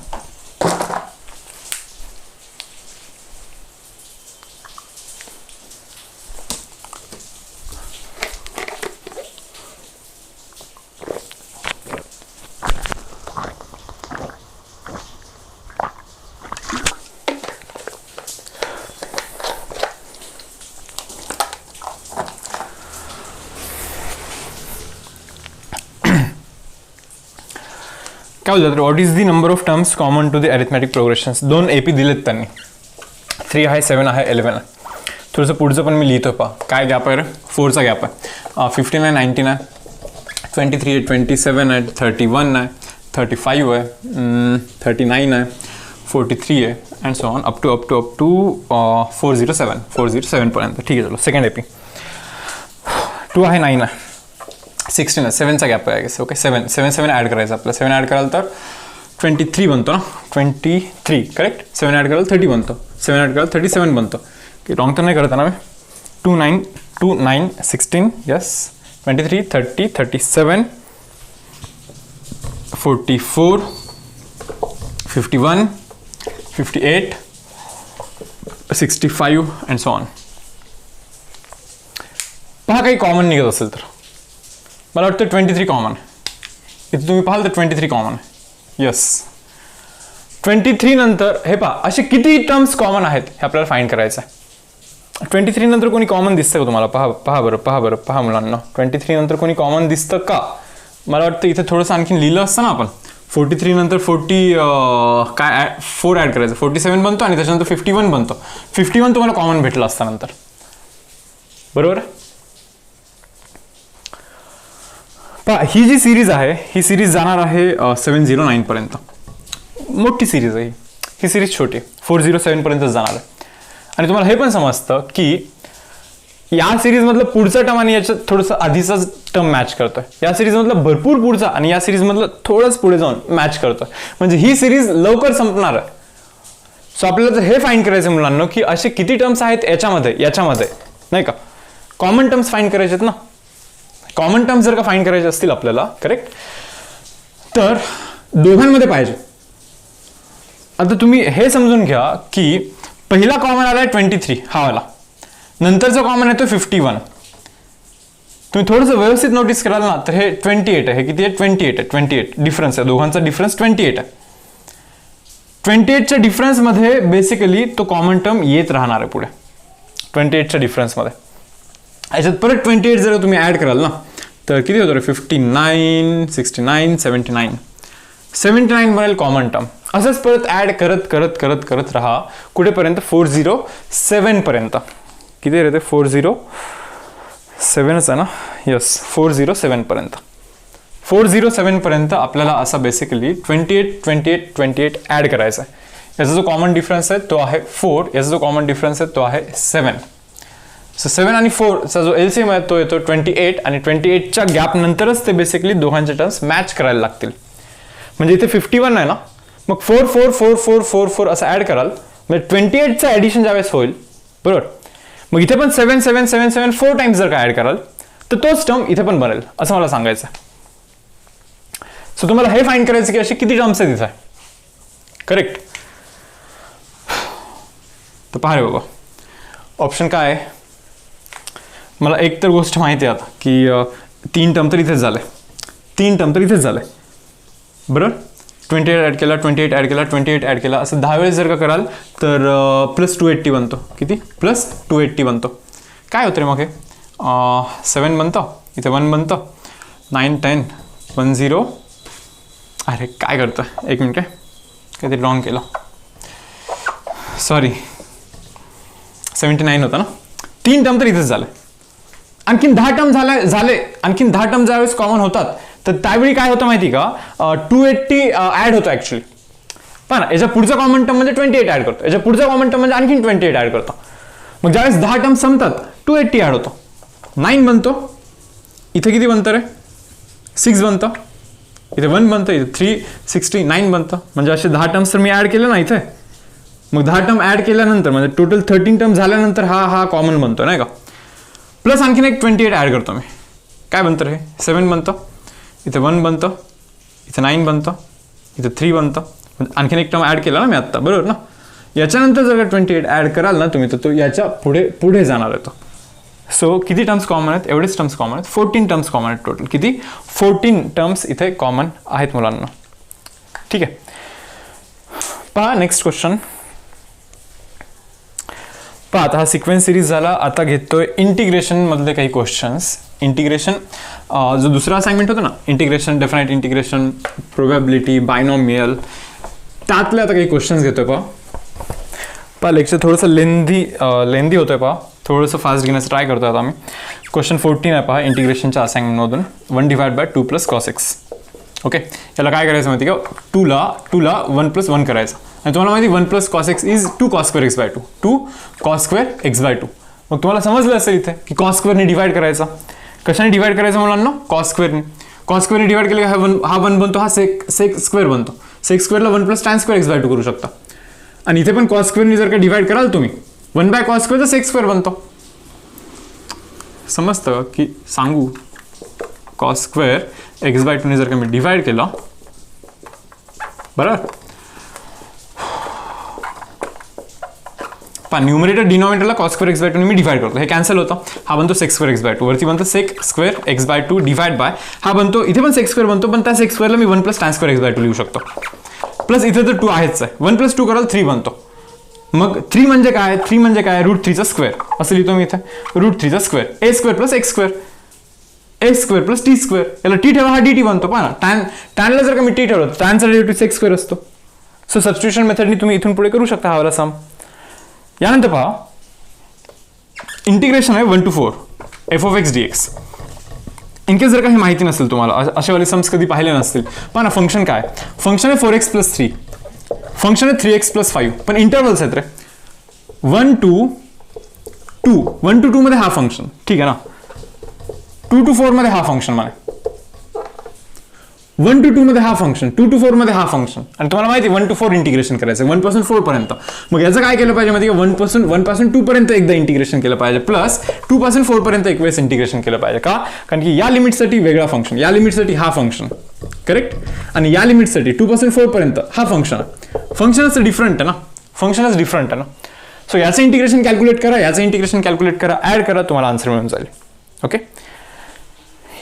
काय बोलतात, what is the number of terms common to the arithmetic progressions. 2 AP दिलेत त्यांनी, 3 आहे, 7 आहे, 11 आहे. थोडंसं पुढचं पण मी लिहितो पहा. काय गॅप आहे रे, 4चा गॅप आहे. 15 आहे, 19 आहे, 23 आहे, 27 आहे, 31 आहे, 35 आहे, 39 आहे, 43 आहे, and so on up to 407 पर्यंत. ठीक आहे, चलो सेकंड AP. 2 आहे, 9 आहे, 16 आहे, 7चा गॅप आहे. ओके, 7 ॲड करायचं आपल्याला. 7 ॲड कराल तर 23 बनतो ना, 23 करेक्ट. 7 ॲड कराल 30 बनतो, 7 ॲड कराल 37 बनतो. की रॉंग तर नाही करत ना मी. 2 9 16 यस, 23 30 37 44 51 58 65 अँड सो ऑन. पहा काही कॉमन निघत असेल तर. मला वाटतं 23 कॉमन आहे. इथे तुम्ही पाहाल तर 23 कॉमन आहे. येस, 23 नंतर हे पहा असे किती टर्म्स कॉमन आहेत हे आपल्याला फाइंड करायचं आहे. 23 नंतर कोणी कॉमन दिसतं का तुम्हाला? पहा मुलांना, 23 नंतर कोणी कॉमन दिसतं का? मला वाटतं इथे थोडंसं आणखीन लिहिलं असतं ना आपण. 43 नंतर 4 ॲड करायचं, 47 बनतो आणि त्याच्यानंतर 51 बनतो. 51 तुम्हाला कॉमन भेटलं असतं नंतर, बरोबर. पहा ही जी सिरीज आहे ही सिरीज जाणार आहे 709 पर्यंत. मोठी सिरीज आहे ही सिरीज छोटी आहे, 407 पर्यंत जाणार आहे. आणि तुम्हाला हे पण समजतं की या सिरीजमधलं पुढचं टर्म आणि याच्यात थोडंसं आधीचाच टर्म मॅच करतोय. या सिरीजमधलं भरपूर पुढचा आणि या सिरीजमधलं थोडंच पुढे जाऊन मॅच करतोय. म्हणजे ही सिरीज लवकर संपणार आहे. सो आपल्याला तर हे फाइंड करायचं मुलांना की असे किती टर्म्स आहेत याच्यामध्ये नाही का, कॉमन टर्म्स फाइंड करायचे आहेत ना. कॉमन टर्म्स जर का फाइंड करायचे असतील आपल्याला करेक्ट, तर दोघांमध्ये पाहिजे. आता तुम्ही हे समजून घ्या की पहिला कॉमन आलाय 23 हा वाला, नंतरचा कॉमन येतो 51. तुम्ही थोडंसं व्यवस्थित नोटीस कराल ना तर हे 28 आहे. हे किती आहे? 28 डिफरन्स आहे, दोघांचा डिफरन्स 28 आहे. 28च्या डिफरन्समध्ये बेसिकली तो कॉमन टर्म येत राहणार आहे पुढे. 28च्या डिफरन्समध्ये याच्यात परत 28 जर तुम्ही ॲड कराल ना तर किती होतं रे? 59 69 79 बनेल कॉमन टर्म. असंच परत ॲड करत राहा कुठेपर्यंत? 407 पर्यंत. किती येते? 407च आहे ना. येस, 407 पर्यंत. 407 पर्यंत आपल्याला असा बेसिकली 28 ॲड करायचा आहे. याचा जो कॉमन डिफरन्स आहे तो आहे 4, याचा जो कॉमन डिफरन्स आहे तो आहे 7. सो 7 आणि 4चा जो LCM आहे तो येतो 28 आणि 28च्या गॅप नंतरच ते बेसिकली दोघांचे टर्म्स मॅच करायला लागतील. म्हणजे इथे 51 आहे ना, मग 4 4 4 4 4 4 असं ॲड कराल म्हणजे 28चं ॲडिशन ज्यावेळेस होईल बरोबर. मग इथे पण 7 7 7 7 4 टाइम्स जर का ॲड कराल तर तोच टर्म इथे पण बनेल असं मला सांगायचं आहे. सो तुम्हाला हे फाइंड करायचं की असे किती टर्म्स आहेत इथे करेक्ट. तर पहा रे बाबा, ऑप्शन काय आहे? मला एक तर गोष्ट माहिती आहे आता की 3 टर्म तर इथेच झाले, 3 टर्म तर इथेच झाले बरोबर. 28 ॲड केला, 28 ॲड केला, 28 ॲड केला, असं 10 वेळेस जर का कराल तर प्लस 280 बनतो. किती? प्लस 280 बनतो. काय होतं रे मग हे? 7 बनतं, इथे 1 बनतं, 9 10 1 0. अरे काय करतं, एक मिनिट आहे, काहीतरी रॉंग केलं, सॉरी. 79 होतं ना. 3 टर्म तर इथेच झाले. आणखीन 10 टर्म झाले. आणखीन 10 टर्म ज्यावेळेस कॉमन होतात तर त्यावेळी काय होतं माहिती का? 280 ॲड होतं ॲक्च्युली. पण याच्या पुढचा कॉमन टर्म म्हणजे 28 ॲड करतो, याच्या पुढचा कॉमन टर्म म्हणजे आणखीन 28 ॲड करतो. मग ज्यावेळेस 10 टर्म संपतात 280 ॲड होतो, 9 बनतो. इथे किती बनतं रे? 6 बनतं, इथे 1 बनतं, इथे 369 बनतं. म्हणजे असे 10 टर्म्स तर मी ॲड केले ना इथे. मग 10 टर्म ॲड केल्यानंतर म्हणजे टोटल 13 टर्म झाल्यानंतर हा कॉमन बनतो नाही का. प्लस आणखीन एक 28 ॲड करतो मी. काय बनतं रे? 7 बनतं, इथे 1 बनतं, इथे 9 बनतं, इथे 3 बनतं. आणखीन एक टर्म ॲड केला ना मी आत्ता बरोबर ना. याच्यानंतर जर का 28 ॲड कराल ना तुम्ही तर तो याच्या पुढे जाणार आहे तो. सो किती टर्म्स कॉमन आहेत? एवढेच टर्म्स कॉमन आहेत. 14 टर्म्स कॉमन आहेत टोटल. किती? 14 टर्म्स इथे कॉमन आहेत मुलांना. ठीक आहे, पहा नेक्स्ट क्वेश्चन. पहा आता हा सिक्वेन्स सिरीज झाला. आता घेतोय इंटिग्रेशन मधले काही क्वेश्चन्स. इंटिग्रेशन जो दुसरा असाइनमेंट होतं ना, integration, definite integration, probability, binomial, त्यातले आता काही क्वेश्चन्स घेतोय पहा लेक्चर थोडंसं लेंदी होतोय पहा, थोडंसं फास्ट घेण्याचं ट्राय करतोय आता आम्ही. क्वेश्चन 14 आहे पहा इंटिग्रेशनच्या असाइनमेंटमधून, 1/2 + cos x. ओके, याला काय करायचं माहिती का, 2ला 1 + 1 करायचं आणि तुम्हाला माहिती 1 + cos x is 2 cos square x/2, 2 cos square x/2. मग तुम्हाला समजलं असेल इथे की cos स्क्वेअरने डिवाइड करायचा. कशाने डिवाइड करायचं मुलांना, cos स्क्वेअरने. cos स्क्वेअरने डिवाइड केलं हा 1 बनतो, हा sec स्क्वेअर बनतो. sec स्क्वेअरला 1 + tan square x/2 करू शकता. आणि इथे पण cos स्क्वेअरने जर का डिवाइड कराल तुम्ही 1/cos स्क्वेअर तर sec स्क्वेअर बनतो. समजतं की सांगू, cos स्क्वेअर x/2 ने जर का मी डिवाइड केलं, बरोबर, पहा न्यूमरेटर डिनॉमिनेटरला cos स्क्वेअर x/2 ने मी डिवाइड करतो, हे कॅन्सल होतं, हा बनतो sec स्क्वेअर x/2, वरती बनतो sec square x/2 divide by हा बनतो, इथे पण sec स्क्वेअर बनतो, पण त्या sec स्क्वेअरला मी 1 + tan square x/2 लिहू शकतो. प्लस इथे तर 2 आहेच आहे, 1 + 2 कराल 3 बनतो. मग 3 म्हणजे काय, 3 म्हणजे काय, √3चा स्क्वेअर असं लिहितो मी इथे, √3चा square, a square + x square, a square + t square, याला t ठेवा, हा dt बनतो. पहा ना, टॅनला जर का मी t ठेवलं तर टॅनचा डेरिव्हेटिव्ह sec स्क्वेअर असतो. सो सबस्टिट्यूशन मेथडनी तुम्ही इथून पुढे करू शकता हा वाला सम. यानंतर पहा इंटिग्रेशन आहे 1 to 4 f(x) dx. इनकेस जर का हे माहिती नसेल तुम्हाला, अशावाले सम्स कधी पाहिले नसतील, पहा ना फंक्शन काय, फंक्शन आहे 4x + 3, फंक्शन आहे 3x + 5, पण इंटरवल्स आहेत रे, 1 to 2 मध्ये हा फंक्शन, ठीक आहे ना, 2 to 4 मध्ये हा फंक्शन, मला 1 to 2 मध्ये हा फंक्शन, 2 to 4 मध्ये हा फंक्शन, आणि तुम्हाला माहिती 1 to 4 इंटिग्रेशन करायचं, 1 पासून 4 पर्यंत. मग याचं काय केलं पाहिजे माहिती, 1 पासून 2 पर्यंत एकदा इंटिग्रेशन केलं पाहिजे, प्लस 2 पासून 4 पर्यंत एक वेळेस इंटिग्रेशन केलं पाहिजे. का, कारण की या लिमिटसाठी वेगळा फंक्शन, या लिमिटसाठी हा फंक्शन, करेक्ट, आणि या लिमिटसाठी 2 पासून 4 पर्यंत हा फंक्शन. फंक्शनच डिफरंट आहे ना, फंक्शनच डिफरंट आहे ना. सो याचं इंटिग्रेशन कॅल्क्युलेट करा, याचं इंटिग्रेशन कॅल्क्युलेट करा, ऍड करा, तुम्हाला आन्सर मिळून जाईल. ओके,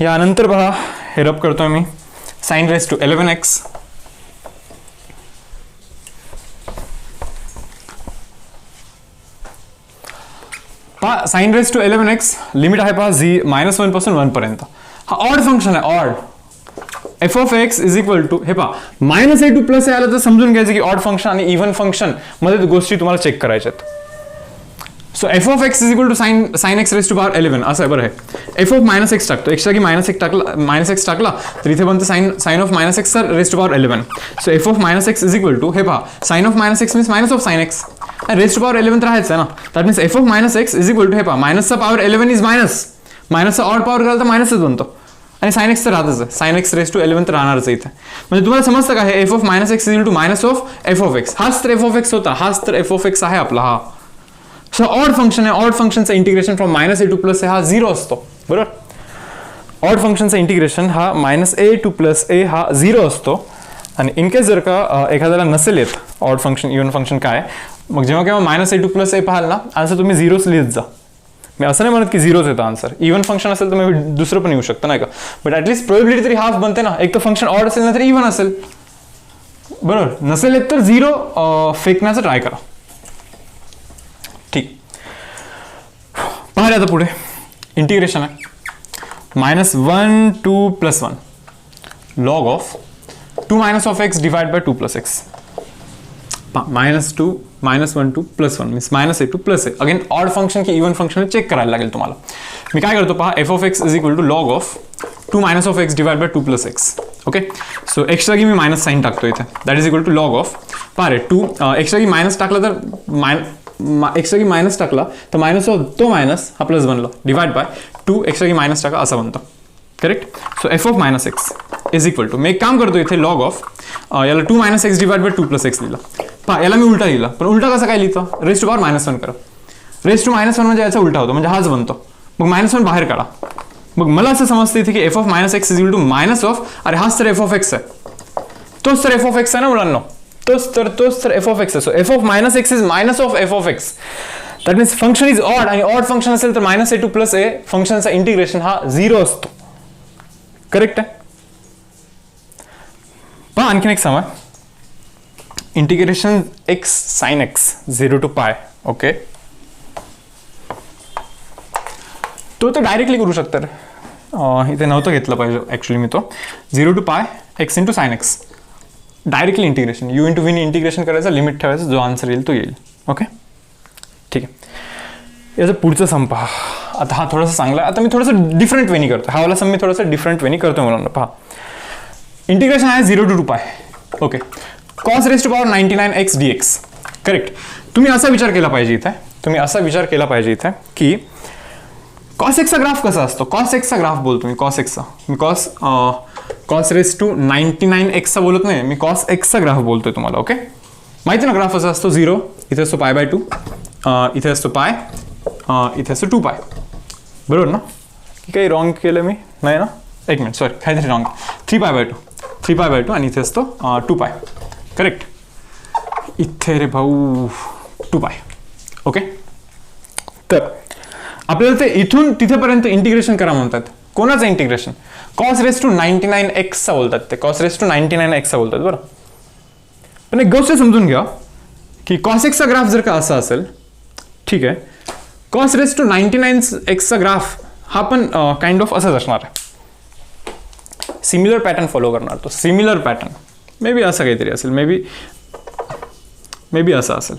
यानंतर बघा हे रब करतोय मी, sin raised to 11x पहा, sin raised to 11x limit आहे पहा -1 पासून 1 पर्यंत. हा ऑड फंक्शन आहे, odd. f(x) is equal to, हे पहा -a to +a आलं तर समजून घ्यायचं की ऑड फंक्शन आणि इव्हन फंक्शन मध्ये गोष्टी तुम्हाला चेक करायच्या आहेत. So f(x) is equal to sin x raised to power 11 असं आहे. बरं आहे, f of -x टाकतो, x जागी -x टाकला तर इथे बनतं sin of -x raised to power 11. So f of -x is equal to, हे पहा sin of -x means minus of sin x, raised to power 11 तर आहेच आहे ना, that means f of -x is equal to, हे पहा मायनसचा power 11 is मायनसचा ऑड पॉवर कराल तर मायनसच बनतो, आणि sin x तर राहतच आहे, sin x raised to 11 तर राहणारच इथे. म्हणजे तुम्हाला समजतं का, हे f of -x is equal to minus of f of x, हाच तर f of x होता, हाच तर f of x आहे आपला हा. सो ऑड फंक्शन आहे, ऑड फंक्शनचा integration from -a to +a हा 0 असतो, बरोबर. ऑड फंक्शनचा इंटिग्रेशन हा -a to +a हा 0 असतो. आणि इनकेस जर का एखाद्याला नसेल येत ऑड फंक्शन इव्हन फंक्शन काय, मग जेव्हा केव्हा -a to +a पाहाल ना, आन्सर तुम्ही 0च लिहित जा. मी असं नाही म्हणत की 0च येतं आन्सर, इव्हन फंक्शन असेल तर मी दुसरं पण येऊ शकतं नाही का, बट ॲटलीस्ट प्रोबॅबिलिटी तरी हाफ बनते ना, एक तर फंक्शन ऑड असेल ना तरी इव्हन असेल, बरोबर. नसेल येत तर 0 फेकण्याचा ट्राय करा. ठीक, पाहिलं आता पुढे इंटिग्रेशन आहे -1 to +1 log of 2 - of x divided by 2 + x. -1 to +1 means -a to +a. Again odd function की इव्हन फंक्शन चेक करायला लागेल तुम्हाला. मी काय करतो पहा, f of x is equal to log of 2 - of x divided by 2 + x. Okay, so x जागी मी minus sign टाकतो इथे, that is equal to log of, पहा रे 2 x जागी मायनस टाकला तर x जागी मायनस टाकला तर मायनस ऑफ तो मायनस हा प्लस बनला, डिवाइड बाय 2 x जागी मायनस टाका असा बनतो, correct. So f of -x is equal to, मी एक काम करतो इथे log of याला 2 - x divided by 2 + x लिहिला. पहा याला मी उलटा लिहिला, पण उलटा कसा काय लिहितो, raised to power -1 करा, raised to -1 म्हणजे याचा उलटा होतो, म्हणजे हाच बनतो. मग -1 बाहेर काढा. मग मला असं समजतं इथे की f of -x is equal to minus of, अरे हाच तर f of x आहे, तोच तर f of x आहे ना मुलांना, तोच तर f of x आहे. So f of -x is minus of f of x, that means function is odd, आणि ऑड फंक्शन असेल तर -a to +a फंक्शनचा इंटिग्रेशन हा 0 असतो, करेक्ट आहे. पहा आणखीन एक सम आहे, integration x sin x 0 to π. Okay, तो तर डायरेक्टली करू शकता, इथे नव्हतं घेतलं पाहिजे ॲक्च्युली मी तो 0 to pi x into sine x directly integration u into व्हीनी इंटिग्रेशन करायचं लिमिट ठेवायचं जो आन्सर येईल तो येईल. ओके ठीक आहे. याचं पुढचं सम पहा. आता हा थोडासा चांगला आता मी थोडंसं डिफरंट वेनी करतो. हा वाला सम मी थोडंसं डिफरंट वेनी करतो मुलांना. पहा इंटिग्रेशन आहे 0 to 2 pi. Okay cos raise to power 99x dx. Correct. तुम्ही असा विचार केला पाहिजे इथे की कॉस एक्सचा ग्राफ कसा असतो. कॉस एक्सचा ग्राफ बोलतो मी. कॉस एक्सचा मी कॉस रेज टू 99x बोलत नाही मी कॉस एक्सचा ग्राफ बोलतोय तुम्हाला. ओके माहिती ना ग्राफ असा असतो 0 इथे असतो π/2 इथे असतो पाय इथे असतो 2 पाय. बरोबर ना. की काही रॉंग केलं मी नाही ना. एक मिनिट सॉरी काहीतरी रॉंग. 3π/2 आणि इथे असतो 2 पाय. करेक्ट. इथे रे भाऊ 2 पाय. ओके तर आपल्याला ते इथून तिथेपर्यंत इंटिग्रेशन करा म्हणतात. कोणाचं integration. Cos raise to 99x बोलतात ते. कॉस रेज टू 99x बोलतात. बरं पण एक गोष्ट समजून घ्या की कॉस एक्सचा ग्राफ जर का असा असेल ठीक आहे cos raise to 99x graph हा पण काइंड ऑफ असंच असणार आहे. सिमिलर पॅटर्न फॉलो करणार तो. सिमिलर पॅटर्न मे बी असं काहीतरी असेल. मे बी असं असेल.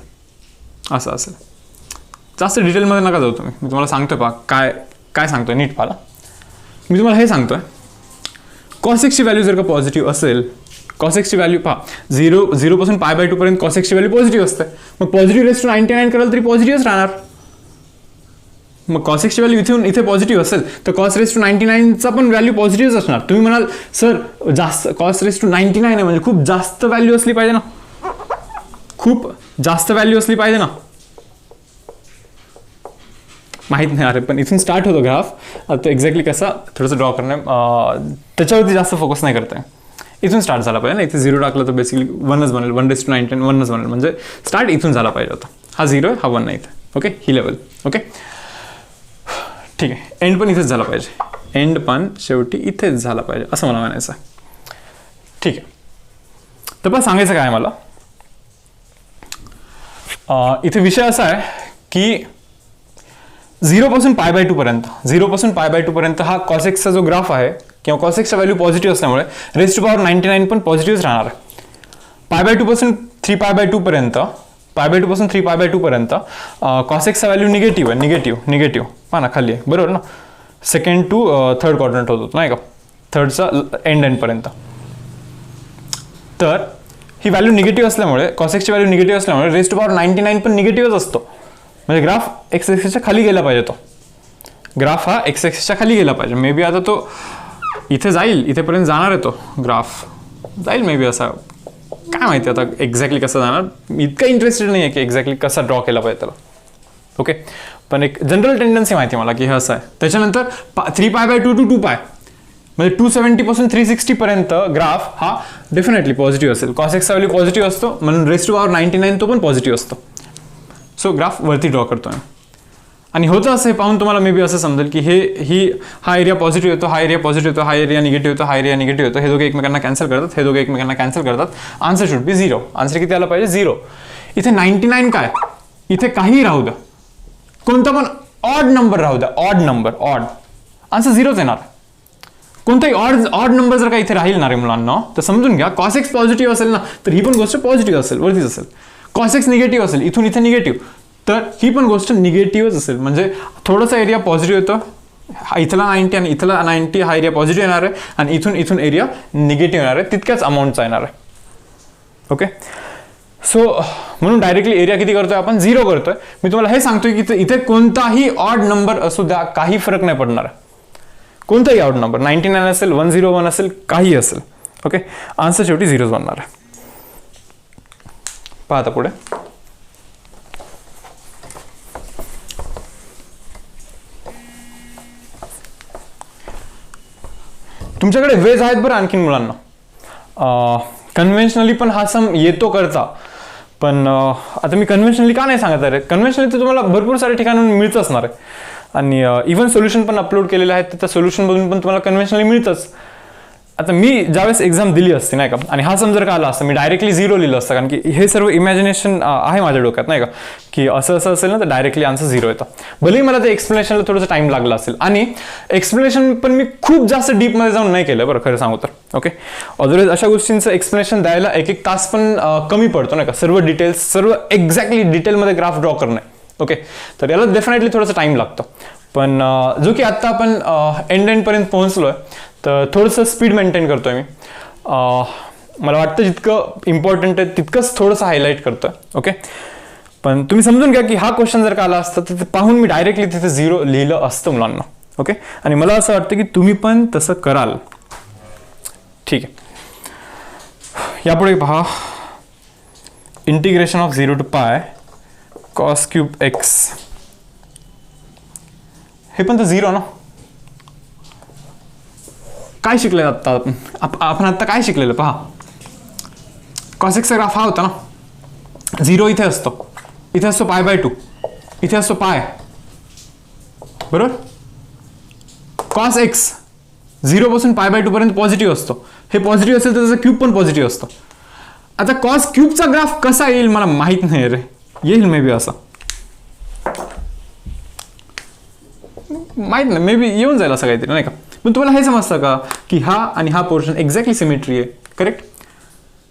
जास्त डिटेलमध्ये नका जाऊ तुम्ही. मी तुम्हाला सांगतोय पहा काय सांगतोय नीट पाहा. मी तुम्हाला हे सांगतोय कॉस एक्सची व्हॅल्यू जर का पॉझिटिव्ह असेल कॉस एक्सची व्हॅल्यू पहा 0 पासून π/2 पर्यंत कॉस एक्सची व्हॅल्यू पॉझिटिव्ह असते. मग पॉझिटिव्ह रेज टू 99 कराल तरी पॉझिटिव्हच राहणार. मग कॉस एक्सची व्हॅल्यू इथून इथे पॉझिटिव्ह असेल तर कॉस रेज टू 99चा पण व्हॅल्यू पॉझिटिव्हच असणार. तुम्ही म्हणाल सर जास्त कॉस रेज टू 99 आहे म्हणजे खूप जास्त व्हॅल्यू असली पाहिजे ना. खूप जास्त व्हॅल्यू असली पाहिजे ना. माहीत नाही अरे पण इथून स्टार्ट होतो ग्राफ. आता एक्झॅक्टली कसा थोडंसं ड्रॉ करणं त्याच्यावरती जास्त फोकस नाही करताय. इथून स्टार्ट झाला पाहिजे ना. इथे 0 टाकलं तर बेसिकली 1च बनेल. 1/99 1च बनेल म्हणजे स्टार्ट इथून झाला पाहिजे होता. हा 0 हा 1 नाही इथे. ओके ही लेवल. ओके ठीक आहे. एंड पण इथेच झाला पाहिजे. एंड पण शेवटी इथेच झाला पाहिजे असं मला म्हणायचं आहे. ठीक आहे. तर पण सांगायचं काय मला इथे विषय असा आहे की 0 पासून π/2 पर्यंत हा कॉस एक्सचा जो ग्राफ आहे किंवा कॉस एक्सचा व्हॅल्यू पॉझिटिव्ह असल्यामुळे रेज टू पॉवर 99 पण पॉझिटिव्हच राहणार आहे. π/2 पासून 3π/2 पर्यंत कॉस एक्सचा व्हॅल्यू निगेटिव्ह आहे. निगेटिव्ह पहा ना खाली आहे. बरोबर ना. सेकंड टू थर्ड क्वाड्रंट होतो नाही का. थर्डचा एंड पर्यंत. तर ही व्हॅल्यू निगेटिव्ह असल्यामुळे कॉस एक्सची व्हॅल्यू निगेटिव्ह असल्यामुळे रेज टू पॉवर 99 पण निगेटिव्हच असतो. म्हणजे ग्राफ एक्स ॲक्सिसच्या खाली गेला पाहिजे. तो ग्राफ हा एक्स ॲक्सिसच्या खाली गेला पाहिजे. मे बी आता तो इथे जाईल इथेपर्यंत जाणार आहे. तो ग्राफ जाईल मे बी असा काय माहिती आता एक्झॅक्टली कसं जाणार. मी इतकं इंटरेस्टेड नाही आहे की एक्झॅक्टली कसा ड्रॉ केला पाहिजे त्याला. ओके पण एक जनरल टेंडन्सी माहिती मला की हे असं आहे. त्याच्यानंतर 3π/2 to 2 पाय म्हणजे 270 पासून 360 पर्यंत ग्राफ हा डेफिनेटली पॉझिटिव्ह असेल. कॉस एक्सचा व्हॅल्यू पॉझिटिव्ह असतो म्हणून रेज टू पॉवर 99 तो पण पॉझिटिव्ह असतो. सो ग्राफ वरती ड्रॉ करतोय आणि होतं असं हे पाहून तुम्हाला मे बी असं समजेल की हा एरिया पॉझिटिव्ह येतो हा एरिया पॉझिटिव्ह येतो हा एरिया निगेटिव्ह येतो हा एरिया निगेटिव्ह येतो. हे दोघे एकमेकांना कॅन्सल करतात. Answer should be 0. आन्सर किती आला पाहिजे 0. इथे 99 काय इथे काही राहू द्या कोणता पण ऑड नंबर राहू द्या. ऑड आन्सर 0च येणार. कोणताही ऑड नंबर जर का इथे राहील ना रे मुलांना तर समजून घ्या कॉस एक्स पॉझिटिव्ह असेल ना तर ही पण गोष्ट पॉझिटिव्ह असेल वरतीच असेल. कॉस एक्स निगेटिव्ह असेल इथून इथे निगेटिव्ह तर ही पण गोष्ट निगेटिव्हच असेल. म्हणजे थोडासा एरिया पॉझिटिव्ह येतो इथला 90 आणि इथला 90 हा एरिया पॉझिटिव्ह येणार आहे आणि इथून एरिया निगेटिव्ह येणार आहे. तितक्याच अमाऊंटचा येणार आहे. ओके सो म्हणून डायरेक्टली एरिया किती करतोय आपण 0 करतोय. मी तुम्हाला हे सांगतोय की इथे कोणताही ऑड नंबर असू द्या काही फरक नाही पडणार आहे. कोणताही ऑड नंबर 99 असेल 101 असेल काही असेल. ओके आन्सर शेवटी 0च बनणार आहे. पाहता पुढे तुमच्याकडे वेज आहेत बरं आणखीन मुलांना. कन्व्हेन्शनली पण हा सम येतो करता पण आता मी कन्व्हेन्शनली का नाही सांगत आहे. कन्व्हेन्शनली तर तुम्हाला भरपूर साऱ्या ठिकाणून मिळतं असणार आहे आणि इव्हन सोल्युशन पण अपलोड केलेलं आहे. त्या सोल्युशन बघून पण तुम्हाला कन्व्हेन्शनली मिळतंच. आता मी ज्यावेळेस एक्झाम दिली असती नाही का, आणि हा सम जर का आला असता, मी डायरेक्टली 0 लिहिलं असतं, कारण की हे सर्व इमॅजिनेशन आहे माझ्या डोक्यात नाही का, की असं असं असेल ना तर डायरेक्टली आन्सर 0 येतं. भलेही मला ते एक्सप्लेनेशनला थोडंसं टाइम लागला असेल, आणि एक्सप्लेनेशन पण मी खूप जास्त डीपमध्ये जाऊन नाही केलं बरं खरं सांगू तर. ओके, अदरवाईज अशा गोष्टींचं एक्सप्लेनेशन द्यायला एक तास पण कमी पडतो नाही का, सर्व डिटेल्स सर्व एक्झॅक्टली डिटेलमध्ये ग्राफ ड्रॉ करणं. ओके, तर याला डेफिनेटली थोडंसं टाइम लागतो. पण जो की आत्ता आपण एंडपर्यंत पोहोचलोय, तर थोडंसं स्पीड मेंटेन करतोय मी. मला वाटतं जितकं इम्पॉर्टंट आहे तितकंच थोडंसं हायलाईट करतोय. ओके, पण तुम्ही समजून घ्या की हा क्वेश्चन जर का आला असता तर ते पाहून मी डायरेक्टली तिथे 0 लिहिलं असतं मुलांना. ओके, आणि मला असं वाटतं की तुम्ही पण तसं कराल. ठीक आहे, यापुढे पहा, इंटिग्रेशन ऑफ 0 to पाय cos क्यूब x, हे पण तर 0 ना. काय शिकले आत्ता आपण आत्ता काय शिकलेलं पहा, cos x चा ग्राफ हा होता ना, 0 इथे असतो, इथे असतो π/2, इथे असतो पाय, बरोबर. cos x 0 पासून π/2 पर्यंत पॉझिटिव्ह असतो, हे पॉझिटिव्ह असेल तर त्याचा क्यूब पण पॉझिटिव्ह असतो. आता cos क्यूबचा ग्राफ कसा येईल मला माहित नाही रे, येईल मे बी असा, माहित नाही, मे बी येऊन जाईल असं काहीतरी नाही का. पण तुम्हाला हे समजतं का की हा आणि हा पोर्शन एक्झॅक्टली सिमेट्री आहे, करेक्ट.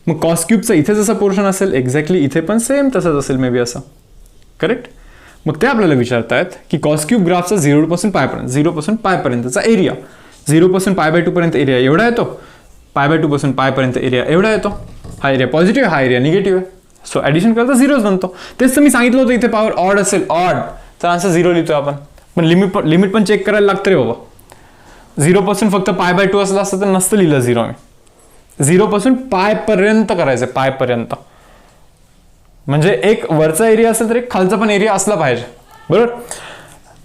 मग कॉस क्यूबचा इथे जसा पोर्शन असेल एक्झॅक्टली इथे पण सेम तसंच असेल मे बी असं, करेक्ट. मग ते आपल्याला विचारतायत की कॉस क्यूब ग्राफचा 0 पासून पायपर्यंत, 0 पासून पायपर्यंतचा एरिया, 0 पासून π/2 पर्यंत एरिया एवढा येतो, π/2 पासून पायपर्यंत एरिया एवढा येतो. हा एरिया पॉझिटिव्ह, हा एरिया निगेटिव्ह आहे, सो ॲडिशन करता 0च बनतो. तेच तर मी सांगितलं होतं, इथे पॉवर ऑड असेल, ऑड तर आन्सर 0 लिहितोय आपण. पण लिमिट पण चेक करायला लागतं रे बाबा. 0 पासून फक्त π/2 असलं असतं तर नसतं लिहिलं 0 मी. 0 पासून पायपर्यंत करायचं, पायपर्यंत. म्हणजे एक वरचा एरिया असेल तर एक खालचा पण एरिया असला पाहिजे, बरोबर.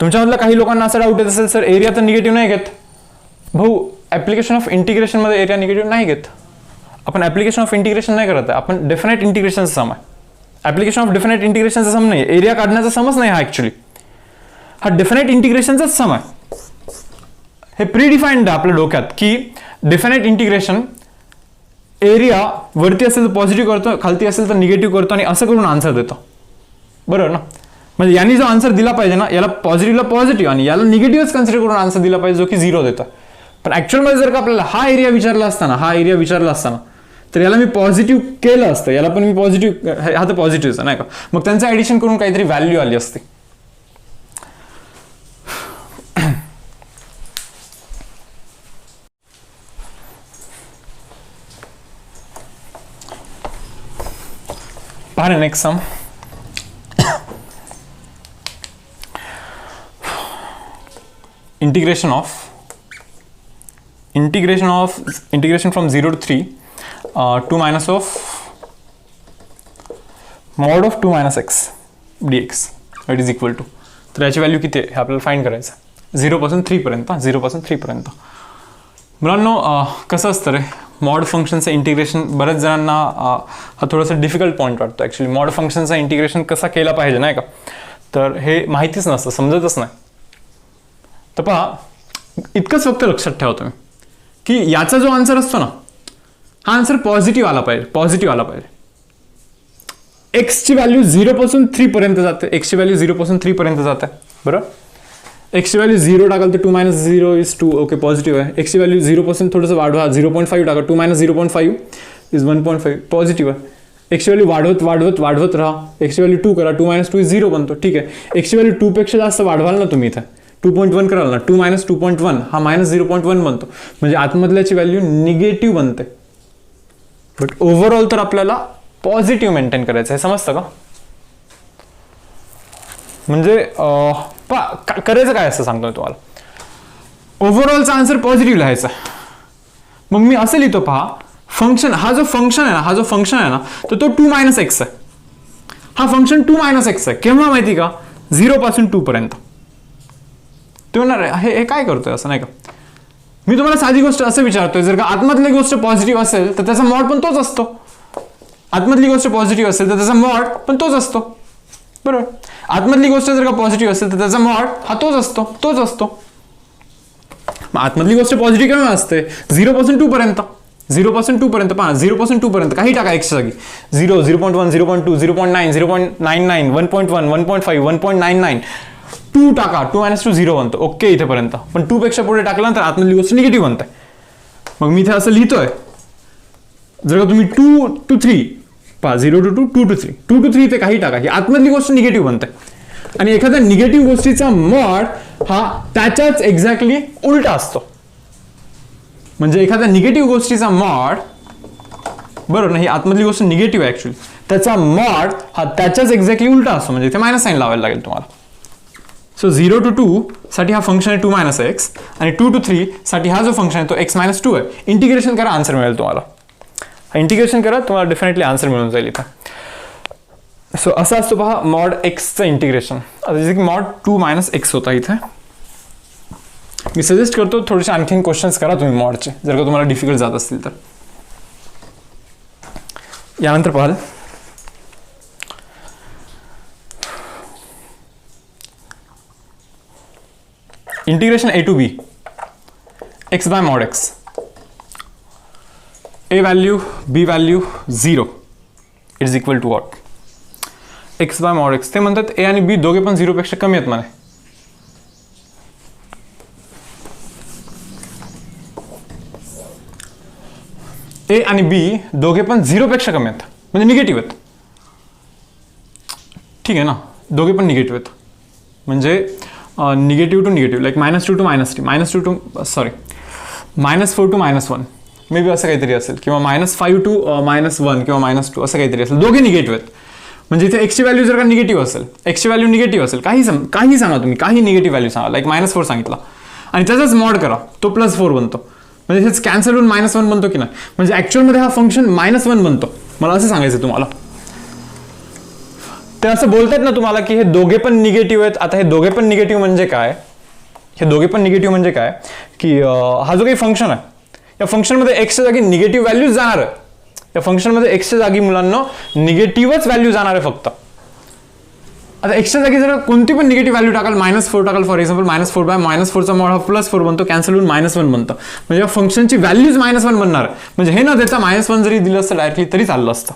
तुमच्यामधल्या काही लोकांना असा डाऊट येत असेल, सर एरिया तर निगेटिव्ह नाही घेत. भाऊ, ऍप्लिकेशन ऑफ इंटिग्रेशन मध्ये एरिया निगेटिव्ह नाही घेत. आपण ऍप्लिकेशन ऑफ इंटिग्रेशन नाही करत आहे, आपण डेफिनेट इंटिग्रेशनचा सम आहे. ऍप्लिकेशन ऑफ डेफिनेट इंटिग्रेशनचा सम नाही, एरिया काढण्याचा समच नाही हा ऍक्च्युली. हा डेफिनेट इंटिग्रेशनचाच सम आहे. हे प्रीडिफाईन्ड आहे आपल्या डोक्यात की डेफिनेट इंटिग्रेशन एरिया वरती असेल तर पॉझिटिव्ह करतो, खालती असेल तर निगेटिव्ह करतो, आणि असं करून आन्सर देतो, बरोबर ना. म्हणजे यांनी जो आन्सर दिला पाहिजे ना, याला पॉझिटिव्हला पॉझिटिव्ह आणि याला निगेटिव्हच कन्सिडर करून आन्सर दिला पाहिजे, जो की 0 देतो. पण ऍक्च्युअलमध्ये जर का आपल्याला हा एरिया विचारला असताना, तर याला मी पॉझिटिव्ह केलं असतं, याला पण मी पॉझिटिव्ह, हा तर पॉझिटिव्हचा नाही का, मग त्यांचं ऍडिशन करून काहीतरी व्हॅल्यू आली असते. पहा next sum. Integration from 0 to 3 2 minus of mod of 2 minus x dx it is equal to, तर याची व्हॅल्यू किती आहे हे आपल्याला फाइंड करायचं. 0 पासून 3 पर्यंत, 0 पासून 3 पर्यंत. मुलांनो, कसं असतं रे मॉड फंक्शनचं इंटिग्रेशन, बऱ्याच जणांना हा थोडासा डिफिकल्ट पॉईंट वाटतो ॲक्च्युली. मॉड फंक्शनचा इंटिग्रेशन कसा केला पाहिजे नाही का, तर हे माहितीच नसतं, समजतच नाही. तर पहा, इतकंच फक्त लक्षात ठेवा तुम्ही की याचा जो आन्सर असतो ना, हा आन्सर पॉझिटिव्ह आला पाहिजे. एक्सची व्हॅल्यू 0 पासून 3 पर्यंत जाते, एक्सची व्हॅल्यू 0 पासून 3 पर्यंत जाते, बरोबर. एक्सची व्हॅल्यू 0 टाकाल तर 2 minus 0 is 2, ओके पॉझिटिव्ह आहे. एक्सची व्हॅल्यू 0 पासून थोडंसं वाढवा, 0.5 टाका, 2 minus 0.5 is 1.5, पॉझिटिव्ह आहे. एक्सची व्हॅल्यू वाढवत राहा, एक्सची व्हॅल्यू 2 करा, 2 minus 2 is 0 बनतो, ठीक आहे. एक्सची व्हॅल्यू 2 पेक्षा जास्त वाढवाल ना तुम्ही, इथं 2.1 कराल ना, 2 minus 2.1 हा -0.1 बनतो, म्हणजे आतमधल्याची व्हॅल्यू निगेटिव्ह बनते. बट ओव्हरऑल तर आपल्याला पॉझिटिव्ह मेंटेन करायचं आहे, समजतं का. म्हणजे करायचं काय असं सांगतो तुम्हाला, ओव्हरऑलचा आन्सर पॉझिटिव्ह लिहायचा. मग मी असं लिहितो, पहा फंक्शन, हा जो फंक्शन आहे ना तर तो 2 minus x आहे. हा फंक्शन 2 minus x आहे, केव्हा माहिती का, 0 पासून 2 पर्यंत. तुम्ही हे काय करतोय असं नाही का. मी तुम्हाला साधी गोष्ट असं विचारतोय, जर का आतमधली गोष्ट पॉझिटिव्ह असेल तर त्याचा मॉड पण तोच असतो, आतमधली गोष्ट पॉझिटिव्ह असेल तर त्याचा मॉड पण तोच असतो, बरोबर. आतमधली गोष्ट जर का पॉझिटिव्ह असेल तर त्याचा मॉड हा तोच असतो. मग आतमधली गोष्ट पॉझिटिव्ह केव्हा असते? 0 2 पर्यंत. 0 2 पर्यंत पहा, 0 2 पर्यंत काही टाका एक्सच्या जागी. 0 0.1 0.2 0.9 0.99 1.1 1.5 1.99 2 टाका. 2 - 2 0 बनतो. ओके इथेपर्यंत. पण 2 पेक्षा पुढे टाकल्यानंतर आतमधली गोष्ट निगेटिव्ह बनते. मग मी इथे असं लिहितोय, जर का तुम्ही 2 to 3 पहा, 0 to 2 2 to 3 2 to 3 इथे काही टाका, ही आतमधली गोष्ट निगेटिव्ह बनते. आणि एखाद्या निगेटिव्ह गोष्टीचा मॉड हा त्याच्याच एक्झॅक्टली उलटा असतो. म्हणजे एखाद्या निगेटिव्ह गोष्टीचा मॉड, बरोबर ना, ही आतमधली गोष्ट निगेटिव्ह आहे ऍक्च्युअली, त्याचा मॉड हा त्याच्याच एक्झॅक्टली उलटा असतो. म्हणजे इथे मायनस साईन लावायला लागेल तुम्हाला. सो 0 to 2 साठी हा फंक्शन आहे 2 - x आणि 2 to 3 साठी हा जो फंक्शन आहे तो x - 2 आहे. इंटिग्रेशन करा, आन्सर मिळेल तुम्हाला. इंटिग्रेशन करा, तुम्हाला डेफिनेटली आन्सर मिळून जाईल इथं. सो असं असतो पहा मॉड एक्सचं इंटिग्रेशन. आता जसे की मॉड 2 - x होता इथे. मी सजेस्ट करतो थोडेसे आणखीन क्वेश्चन्स करा तुम्ही मॉडचे, जर का तुम्हाला डिफिकल्ट जात असतील तर. यानंतर पाहाल integration a to b x by mod x. a value b value 0 it is equal to what? x by mod x. ते म्हणतात a आणि b दोघे पण 0 पेक्षा कमी आहेत म्हणे. a आणि b दोघे पण 0 पेक्षा कमी आहेत, म्हणजे निगेटिव्ह आहेत. ठीक आहे ना, दोघे पण निगेटिव्ह आहेत. म्हणजे negative to negative, like -2 to -3 -2 to sorry -4 to -1 may be असं काहीतरी असेल, किंवा -5 to -1 किंवा -2 असं काहीतरी असेल. दोघे निगेटिव्ह आहेत. म्हणजे इथे एक्सची व्हॅल्यू जर का निगेटिव्ह असेल, एक्सची व्हॅल्यू निगेटिव्ह असेल, काही सांगा तुम्ही, काही निगेटिव्ह व्हॅल्यू सांगा, लाईक -4 सांगितला आणि त्याचाच मॉड करा, तो +4 बनतो. म्हणजे हेच कॅन्सल होऊन -1 बनतो की नाही. म्हणजे ऍक्च्युअलमध्ये हा फंक्शन -1 बनतो. मला असं सांगायचं तुम्हाला. ते असं बोलतात ना तुम्हाला की हे दोघे पण निगेटिव्ह आहेत. आता हे दोघे पण निगेटिव्ह म्हणजे काय? हे दोघे पण निगेटिव्ह म्हणजे काय की हा जो काही फंक्शन आहे, या फंक्शनमध्ये एक्सच्या जागी निगेटिव्ह व्हॅल्यूज जाणार आहे. या फंक्शनमध्ये एक्सच्या जागी मुलांना निगेटिव्हच व्हॅल्यू जाणार आहे फक्त. आता एक्सच्या जागी जर कोणती पण निगेटिव्ह व्हॅल्यू टाकाल, -4 टाकाल फॉर एक्झाम्पल, -4 बाय -4चा मॉड हा +4 बनतो, कॅन्सल होऊन -1 बनतं. म्हणजे या फंक्शनची व्हॅल्यूज -1 बनणार आहे. म्हणजे हे न देता -1 जरी दिलं असतं डायरेक्टली तरी चाललं असतं.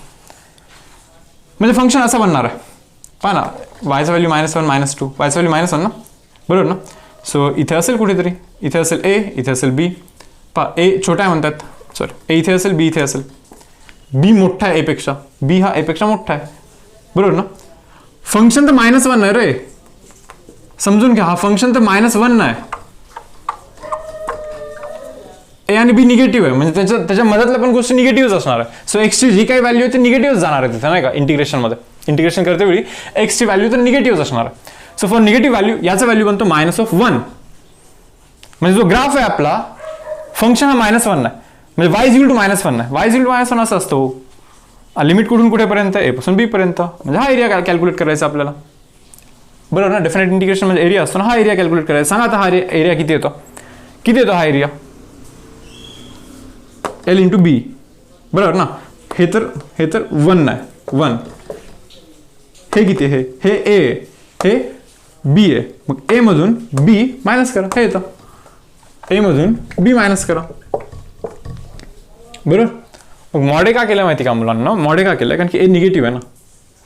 म्हणजे फंक्शन असं बनणार आहे. पहा ना, वायचं व्हॅल्यू -1 -2, वायचं व्हॅल्यू -1 ना, बरोबर ना. सो इथे असेल कुठेतरी, इथे असेल a, इथे असेल b. पहा a छोटा आहे म्हणतात, सॉरी a इथे असेल, b इथे असेल. b मोठा आहे a पेक्षा, b हा a पेक्षा मोठा आहे, बरोबर ना. फंक्शन तर -1 आहे रे, समजून घ्या. हा फंक्शन तर -1 नाही, a आणि b निगेटिव्ह आहे. म्हणजे त्याच्या मधातल्या पण गोष्टी निगेटिव्हच असणार आहे. सो एक्सची जी काही व्हॅल्यू आहे ती निगेटिव्हच जाणार आहे तिथे, नाही का. इंटिग्रेशनमध्ये इंटिग्रेशन करते वेळी एक्सची व्हॅल्यू तर निगेटिव्हच असणार आहे. सो फॉर निगेटिव्ह व्हॅल्यू याचा व्हॅल्यू बनतो -1. म्हणजे जो ग्राफ आहे आपला, फंक्शन हा -1 नाही, म्हणजे y इक्वल टू -1 नाही. y इक्वल टू -1 असं असतो. लिमिट कुठून कुठेपर्यंत? a पासून b पर्यंत. म्हणजे हा एरिया कॅल्क्युलेट करायचा आपल्याला, बरोबर ना. डेफिनेट इंटिग्रेशन म्हणजे एरिया असतो ना, हा एरिया कॅल्क्युलेट करायचा. सांगा आता हा एरिया किती येतो? किती येतो हा एरिया? l इंटू b, बरोबर ना. हे तर 1 नाही, 1. हे किती आहे? हे a, हे b आहे. मग a मधून b मायनस करा, हे येतं. a मधून b मायनस करा, बरोबर. मग मॉडे का केलं माहिती का मुलांना? मॉडे का केलं? कारण की a निगेटिव्ह आहे ना.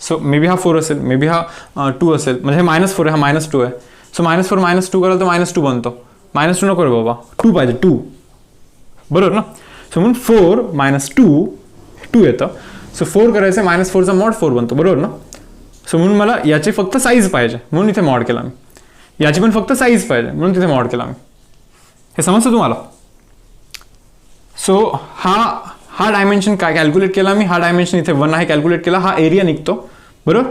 सो मे बी हा 4 असेल, मे बी हा 2 असेल. म्हणजे हे -4 आहे, हा -2 आहे. सो -4 -2 कराल तर -2 बनतो. -2 नको रे बाबा, 2 पाहिजे, 2, बरोबर ना. सो म्हणून 4 - 2 येतं. सो 4 करायचं, -4चा मॉड 4 बनतो, बरोबर ना. सो म्हणून मला याची फक्त साईज पाहिजे म्हणून इथे मॉड केला मी. याची पण फक्त साईज पाहिजे म्हणून तिथे मॉड केला मी. हे समजतं तुम्हाला? सो हा डायमेन्शन काय कॅल्क्युलेट केला मी, हा डायमेन्शन इथे 1 आहे कॅल्क्युलेट केला, हा एरिया निघतो, बरोबर.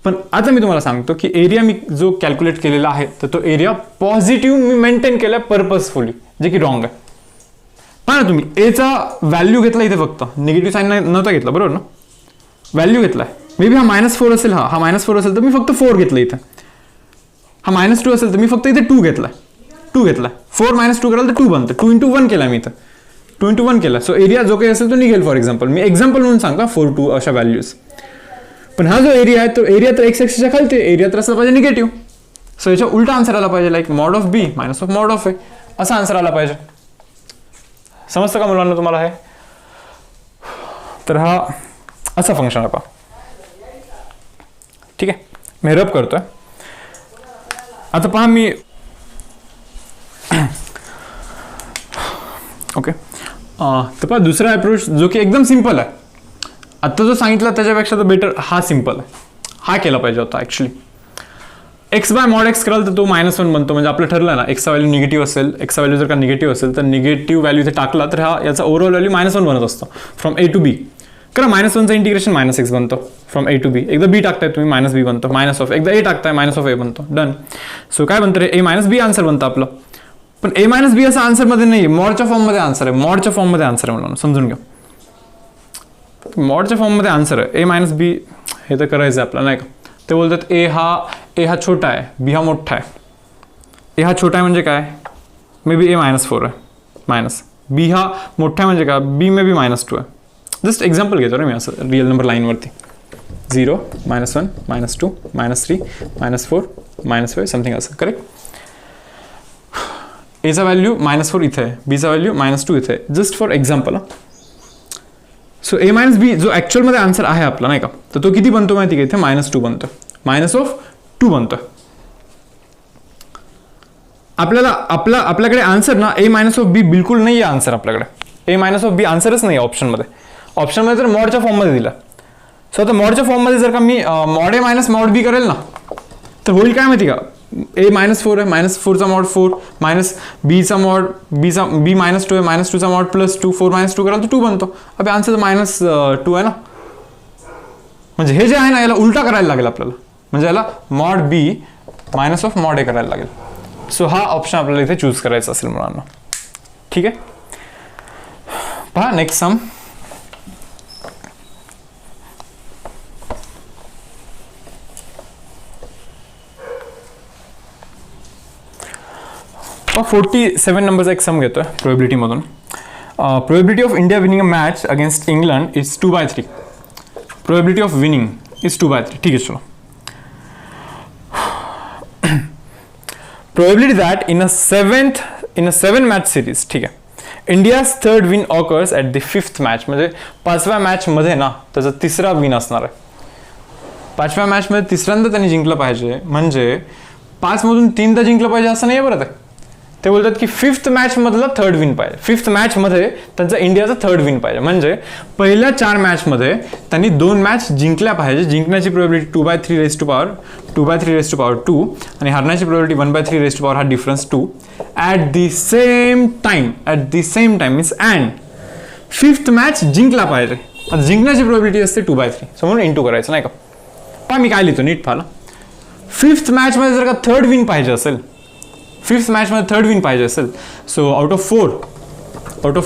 पण आता मी तुम्हाला सांगतो की एरिया मी जो कॅल्क्युलेट केलेला आहे तर तो एरिया पॉझिटिव्ह मी मेंटेन केला पर्पजफुली, जे की रॉंग आहे. पहा ना तुम्ही, एचा व्हॅल्यू घेतला इथे, फक्त निगेटिव्ह साईन नव्हता घेतला, बरोबर ना. व्हॅल्यू घेतलाय. मे बी हा -4 असेल, हा -4 असेल तर मी फक्त 4 घेतलं इथे. हा -2 असेल तर मी फक्त इथे 2 घेतलाय. 4 - 2 कराल तर 2 बनतं. 2 × 1 केला मी इथं, 2 × 1 केला. सो एरिया जो काही असेल तो निघेल. फॉर एक्झाम्पल मी एक्झाम्पल म्हणून सांगा 4 2 अशा व्हॅल्यूज. पण हा जो एरिया आहे तो एरिया तर x ॲक्सिसच्या खालती, एरिया तर असला पाहिजे निगेटिव्ह. सो याच्या उलटा आन्सर आला पाहिजे, like mod of b - of mod of a. असा आन्सर आला पाहिजे. समजतं का मुलांना तुम्हाला हे? तर हा असा फंक्शन आहे पहा. ठीक आहे, मी रब करतोय. आता पहा मी ओके, तर पहा दुसरा अप्रोच जो की एकदम सिंपल आहे. आत्ता जो सांगितला त्याच्यापेक्षा तर बेटर हा सिंपल आहे. हा केला पाहिजे होता actually. X bye mod x कराल तर तो -1 बनतो. म्हणजे आपलं ठरलं ना, एक्सचा व्हॅल्यू निगेटिव्ह असेल, एक्सचा व्हॅल्यू जर का निगेटिव्ह असेल तर निगेटिव्ह व्हॅल्यू इथे टाकला तर हा याचा ओव्हरऑल व्हॅल्यू -1 बनत असतो फ्रॉम A to B. करा -1चं इंटिग्रेशन -x बनतो फ्रॉम A to B. एकदा B टाकताय तुम्ही -b बनतो, मायनस ऑफ एकदा A टाकताय -a बनतो. डन. सो काय बनतं रे, A - B आन्सर बनतं आपलं. पण A - B असं आन्सरमध्ये नाही आहे, मॉडच्या फॉर्ममध्ये आन्सर आहे. मॉडच्या फॉर्ममध्ये आन्सर आहे म्हणून समजून घ्या. मॉडच्या फॉर्ममध्ये आन्सर आहे. A - B हे तर करायचं आहे आपल्याला नाही का. ते बोलतात ए हा छोटा आहे, बी हा मोठा आहे. ए हा छोटा आहे म्हणजे काय, मे बी A -4 आहे, मायनस. बी हा मोठा आहे म्हणजे काय, बी मे बी -2 आहे. जस्ट एक्झाम्पल घेतो रे मी असं रिअल नंबर लाईनवरती. 0, -1, -2, -3, -4, -5 समथिंग असं. करेक्ट. एचा व्हॅल्यू -4 इथे आहे, बीचा व्हॅल्यू -2 इथे आहे. Just for example. So A - B जो ॲक्च्युअलमध्ये आन्सर आहे आपला नाही का, तर तो किती बनतो माहिती का, इथे -2 बनतो, -2 बनतो. आपल्याकडे आन्सर ना A - B बिलकुल नाही आहे. आन्सर आपल्याकडे A - B आन्सरच नाही आहे ऑप्शनमध्ये. ऑप्शनमध्ये तर मॉडच्या फॉर्ममध्ये दिला. सो आता मॉडच्या फॉर्ममध्ये जर का मी मॉड A - मॉड B करेल ना, तर होईल काय माहिती का, A -4 आहे, -4चा मॉड 4, -bचा मॉड B -2 आहे, -2चा मॉड +2, 4 - 2 कराल तर 2 बनतो. अबे आन्सर तर -2 आहे ना. म्हणजे हे जे आहे ना याला उलटा करायला लागेल आपल्याला. म्हणजे याला मॉड B -मॉड A करायला लागेल. सो हा ऑप्शन आपल्याला इथे चूज करायचा असेल मुलांना. ठीक आहे, पहा नेक्स्ट सम. पहा 47 नंबरचा एक सम घेतोय प्रोबेबिलिटीमधून. Probability of India winning a match against England is 2/3. Probability of winning is 2/3. ठीक आहे, चलो. Probability that in a 7-match series, ठीक आहे, India's third win occurs at the 5th match. म्हणजे 5व्या मॅच मध्ये ना त्याचा 3रा विन असणार आहे. 5व्या मॅच मध्ये 3ऱ्यांदा त्यांनी जिंकलं पाहिजे. म्हणजे 5 मधून 3दा जिंकलं पाहिजे असं नाही बरं. ते बोलतात की 5th मॅच मधला 3rd विन पाहिजे. 5th मॅच मध्ये त्यांचा इंडियाचा 3rd विन पाहिजे. म्हणजे पहिल्या 4 मॅच मध्ये त्यांनी 2 मॅच जिंकल्या पाहिजे. जिंकण्याची प्रोबेबिलिटी 2/3 आणि हरण्याची प्रोबेबिलिटी 1/3 हा difference 2 at the same time means and 5th match जिंकला पाहिजे. आता जिंकण्याची प्रोबेबिलिटी असते 2/3. सो म्हणून इंटू करायचं नाही का. पहा मी काय लिहितो नीट पाहिलं. 5th मॅच मध्ये जर का 3rd विन पाहिजे असेल, 5th मॅच मध्ये 3rd विन पाहिजे असेल, so out of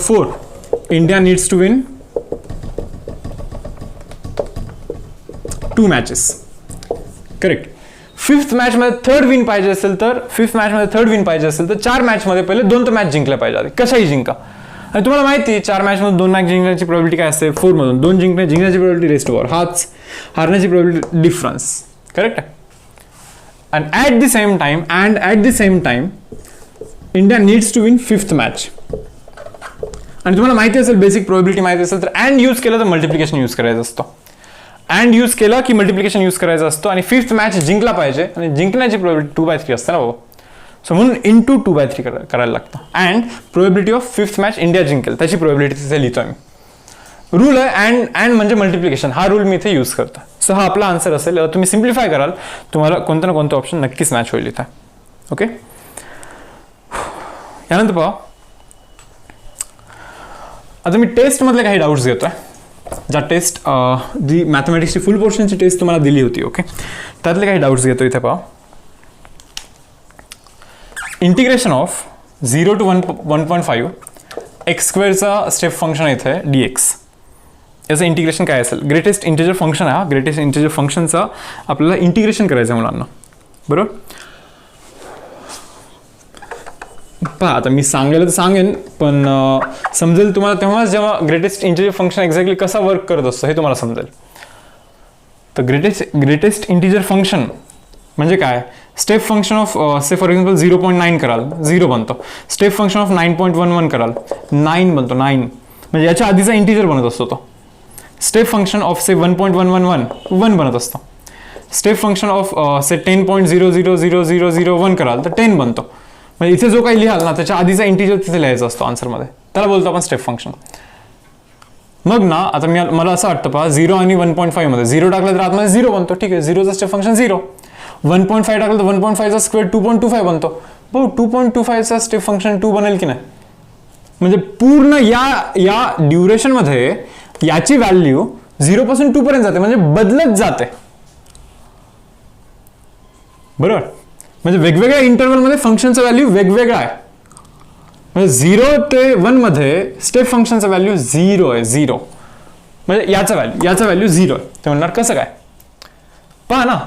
4 India needs to win 2 matches. Correct. 5th match मध्ये 3rd विन पाहिजे असेल तर 4 मॅच मध्ये पहिले 2 तर मॅच जिंकल्या पाहिजे. कशाही जिंका. आणि तुम्हाला माहिती 4 मॅच मध्ये 2 मॅच जिंकण्याची प्रोबेबिलिटी काय असते, 4 मधून 2 जिंकण्याची प्रोबेबिलिटी रेस्ट ओव्हर, हाच हारण्याची प्रोबेबिलिटी डिफरन्स. करेक्ट आहे. And at the same time, India needs to win 5th match. आणि तुम्हाला माहिती असेल, बेसिक प्रोबेबिलिटी माहिती असेल तर अँड यूज केलं तर मल्टिप्लिकेशन यूज करायचा असतो. अँड यूज केला की मल्टिप्लिकेशन यूज करायचा असतो. आणि 5th मॅच जिंकला पाहिजे आणि जिंकण्याची प्रोबेबिलिटी 2/3 असते ना बाबा. सो म्हणून इंटू 2/3 करायला लागतं. And probability of 5th match India जिंकेल त्याची प्रोबेबिलिटी तिथे लिहितो मी. रूल आहे अँड म्हणजे मल्टिप्लिकेशन, हा रूल मी इथे यूज करतो. सो हा आपला आन्सर असेल. तुम्ही सिम्प्लिफाय कराल तुम्हाला कोणतं ना कोणतं ऑप्शन नक्कीच मॅच होईल इथे. ओके, यानंतर पहा, आता मी टेस्टमधले काही डाऊट्स घेतोय. ज्या टेस्ट जी मॅथमॅटिक्सची फुल पोर्शनची टेस्ट तुम्हाला दिली होती. ओके, त्यातले काही डाऊट्स घेतो इथे पहा. Integration of 0 to 1.5 x² step function इथे dx. याचं इंटिग्रेशन काय असेल. ग्रेटेस्ट इंटिजर फंक्शन आहे. ग्रेटेस्ट इंटिजर फंक्शनचा आपल्याला इंटिग्रेशन करायचं आहे मुलांना. बरोबर. पहा आता मी सांगायला तर सांगेन पण समजेल तुम्हाला तेव्हाच जेव्हा ग्रेटेस्ट इंटिजर फंक्शन एक्झॅक्टली कसा वर्क करत असतो हे तुम्हाला समजेल. तर ग्रेटेस्ट इंटिजर फंक्शन म्हणजे काय, step function of say for example 0.9 कराल 0 बनतो. स्टेप फंक्शन ऑफ 9.11 कराल 9 बनतो 9, म्हणजे याच्या आधीचा इंटिजर बनत असतो तो. स्टेप फंक्शन ऑफ से 1.111 1 बनत असतो. स्टेप फंक्शन ऑफ से 10.000001 कराल तर 10 बनतो. म्हणजे इथे जो काही लिहाल ना त्याच्या आधीचा इंटिजर तिथे लिहायचा असतो आन्सरमध्ये, त्याला बोलतो आपण स्टेप फंक्शन. मग ना आता मला असं वाटतं पहा 0 आणि 1.5 मध्ये 0 टाकलं तर आतमध्ये 0 बनतो. ठीक आहे, 0चा स्टेप फंक्शन 0. 1.5 टाकलं तर 1.5चा स्क्वेअर 2.25 बनतो. भाऊ 2.25चा स्टेप फंक्शन 2 बनेल की नाही? म्हणजे पूर्ण या ड्युरेशन मध्ये याची व्हॅल्यू 0 पासून 2 पर्यंत जाते, म्हणजे बदलत जाते. बरोबर, म्हणजे वेगवेगळ्या इंटरव्हल मध्ये फंक्शनचा व्हॅल्यू वेगवेगळा आहे. म्हणजे 0 ते 1 मध्ये स्टेप फंक्शनचा व्हॅल्यू 0 आहे. 0 म्हणजे याचा व्हॅल्यू 0 आहे. ते म्हणणार कसं काय? पहा ना,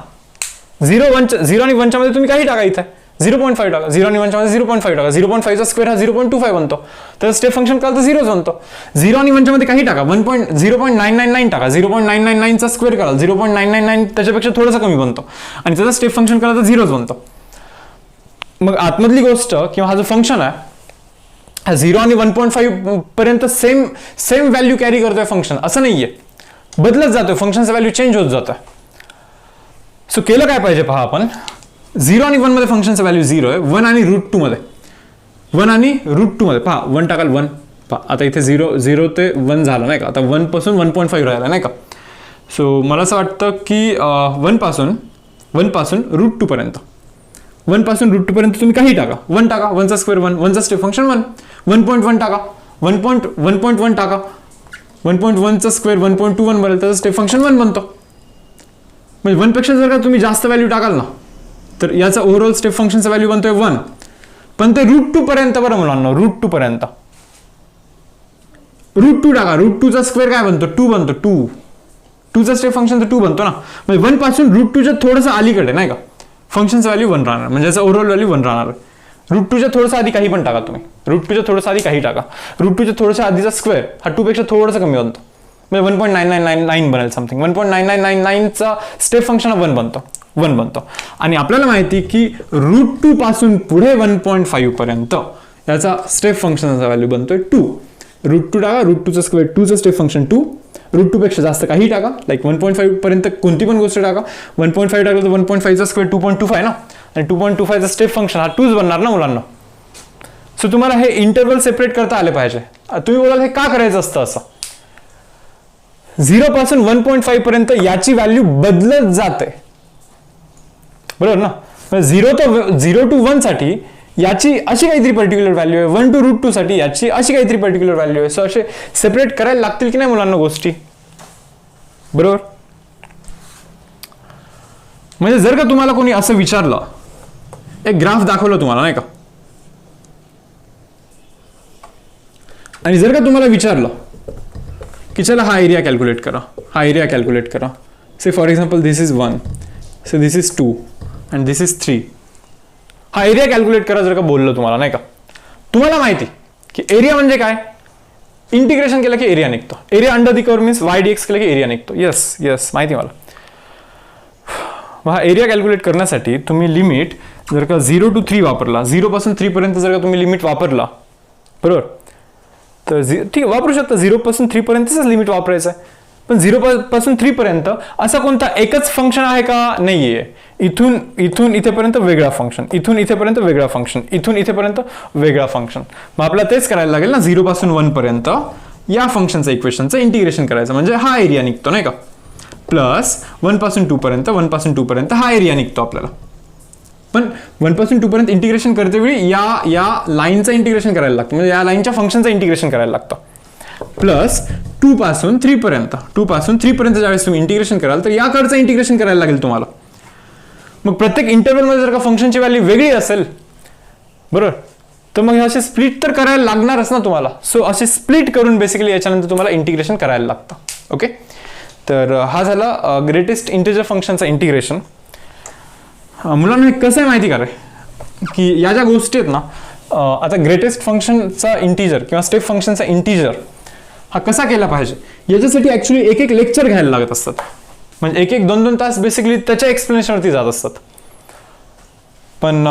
0 आणि 1च्या मध्ये तुम्ही काही टाका, इथे 0.5 टाका. 0 आणि 1च्या मध्ये 0.5 टाका. 0.5चा स्क्वेअर हा 0.25 बनतो, तर स्टेप फंक्शन काल तर 0च बनतो. 0 आणि 1च्या मध्ये काही टाका, 0.999 टाका. 0.999चा स्क्वेअर कराल 0.999 त्याच्यापेक्षा थोडंसं कमी बनतो आणि त्याचा स्टेप फंक्शन कराल तर 0च बनतो. मग आतमधली गोष्ट किंवा हा जो फंक्शन आहे हा 0 आणि 1.5 पर्यंत सेम व्हॅल्यू कॅरी करतोय फंक्शन, असं नाहीये, बदलत जातोय, फंक्शनचा व्हॅल्यू चेंज होत जातोय. सो केलं काय पाहिजे पहा आपण, 0 आणि 1 मध्ये फंक्शनचा व्हॅल्यू 0 आहे. 1 आणि √2 मध्ये पहा 1 टाकाल 1. पहा आता इथे 0 ते 1 झालं नाही का, आता 1 पासून 1.5 राहिला नाही का. सो मला असं वाटतं की 1 पासून √2 पर्यंत 1 पासून √2 पर्यंत तुम्ही काही टाका. 1 टाका, 1चा स्क्वेअर 1, 1चा स्टेप फंक्शन 1. 1.1 टाका, 1.1 टाका, 1.1चा स्क्वेअर 1.21 बनेल, त्याचं स्टेप फंक्शन 1 बनतो. म्हणजे 1 पेक्षा जर का तुम्ही जास्त व्हॅल्यू टाकाल ना तर याचा ओव्हरऑल स्टेप फंक्शनचा व्हॅल्यू बनतोय 1. पण ते √2 पर्यंत बरं मुलांना, √2 पर्यंत √2 टाका. √2चा स्क्वेअर काय बनतो? 2 बनतो. 2चा स्टेप फंक्शन तर 2 बनतो ना. म्हणजे 1 पासून √2च्या थोडंसं अलीकडे नाही का फंक्शनचं व्हॅल्यू 1 राहणार, म्हणजे याचा ओव्हरऑल व्हॅल्यू 1 राहणार. √2च्या थोडंसं आधी काही पण टाका तुम्ही, √2च्या थोडंसं आधी काही टाका. √2च्या थोडंसं आधीचा स्क्वेअर हा 2 पेक्षा थोडंसं कमी बनतो, म्हणजे 1.9999 बनेल समथिंग. 1.9999चा स्टेप फंक्शन 1 बनतो. आणि आपल्याला माहिती की √2 पासून पुढे 1.5 पर्यंत याचा स्टेप फंक्शनचा व्हॅल्यू बनतोय 2. √2 टाका, √2चा स्क्वेअर 2चं स्टेप फंक्शन 2. √2 पेक्षा जास्त काही टाका, लाईक 1.5 पर्यंत कोणती पण गोष्ट टाका. 1.5 टाकलं तर 1.5चा स्क्वेअर 2.25 ना, आणि 2.25चा स्टेप फंक्शन हा 2च बनणार ना मुलांना. सो तुम्हाला हे इंटरव्हल सेपरेट करता आले पाहिजे. तुम्ही बोलाल हे का करायचं असतं असं? 0 पासून 1.5 पर्यंत याची व्हॅल्यू बदलत जाते, बरोबर ना. 0 to 1 साठी याची अशी काहीतरी पर्टिक्युलर व्हॅल्यू आहे, 1 to √2 साठी याची अशी काहीतरी पर्टिक्युलर व्हॅल्यू आहे. सो असे सेपरेट करायला लागतील की नाही मुलांना गोष्टी, बरोबर. म्हणजे जर का तुम्हाला कोणी असं विचारलं, एक ग्राफ दाखवलं तुम्हाला नाही का, आणि जर का तुम्हाला विचारलं की चला हा एरिया कॅल्क्युलेट करा, say for example this is 1, so this is 2 and this is 3. हा एरिया कॅल्क्युलेट करा जर का बोललो तुम्हाला नाही का, तुम्हाला माहिती की एरिया म्हणजे काय, इंटिग्रेशन केलं की एरिया निघतो. Area under the curve means y/dx केलं की एरिया निघतो. येस माहिती मला. हा एरिया कॅल्क्युलेट करण्यासाठी तुम्ही लिमिट जर का 0 to 3 वापरला, 0 पासून 3 पर्यंत जर का तुम्ही लिमिट वापरला, बरोबर, तर ठीक आहे वापरू शकता. 0 पासून 3 पर्यंतच लिमिट वापरायचं आहे. पण 0 पासून 3 पर्यंत असा कोणता एकच फंक्शन आहे का? नाहीये. इथून इथेपर्यंत वेगळा फंक्शन, इथून इथेपर्यंत वेगळा फंक्शन, इथून इथेपर्यंत वेगळा फंक्शन. मग आपल्याला तेच करायला लागेल ना, 0 पासून 1 पर्यंत या फंक्शनचं इक्वेशनचं इंटिग्रेशन करायचं, म्हणजे हा एरिया निघतो नाही का. प्लस 1 पासून 2 पर्यंत हा एरिया निघतो आपल्याला. पण 1 पासून 2 पर्यंत इंटिग्रेशन करते वेळी या लाईनचं इंटिग्रेशन करायला लागतं, म्हणजे या लाईनच्या फंक्शनचं इंटिग्रेशन करायला लागतं. प्लस 2 पासून 3 पर्यंत ज्यावेळेस तुम्ही इंटिग्रेशन कराल तर या कडचं इंटिग्रेशन करायला लागेल तुम्हाला. मग प्रत्येक इंटरव्हलमध्ये जर का फंक्शनची व्हॅल्यू वेगळी असेल, बरोबर, तर मग हे असे स्प्लिट तर करायला लागणारच ना तुम्हाला. सो असे स्प्लिट करून बेसिकली याच्यानंतर तुम्हाला इंटिग्रेशन करायला लागतं. ओके, तर हा झाला ग्रेटेस्ट इंटिजर फंक्शनचा इंटिग्रेशन. मुलांना कसं आहे माहिती का रे, की या ज्या गोष्टी आहेत ना, आता ग्रेटेस्ट फंक्शनचा इंटिजर किंवा स्टेप फंक्शनचा इंटिजर हा कसा केला पाहिजे याच्यासाठी ऍक्च्युली एक लेक्चर घ्यायला लागत असतात. म्हणजे 1-2 तास बेसिकली त्याच्या एक्सप्लेनेशनवरती जात असतात. पण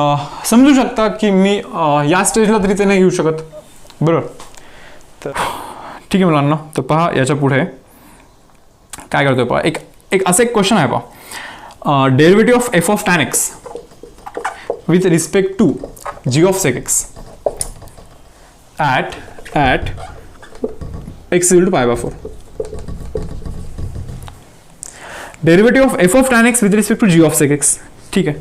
समजू शकता की मी या स्टेजला तरी ते नाही येऊ शकत, बरोबर. तर ठीक आहे मुलांना. तर पहा याच्या पुढे काय करतोय पहा. एक असं एक क्वेश्चन आहे पहा. Derivative of f of tan x with respect to g of sec x at x equal to pi by 4. Derivative of f of tan x with respect to g of sec x. ठीक आहे.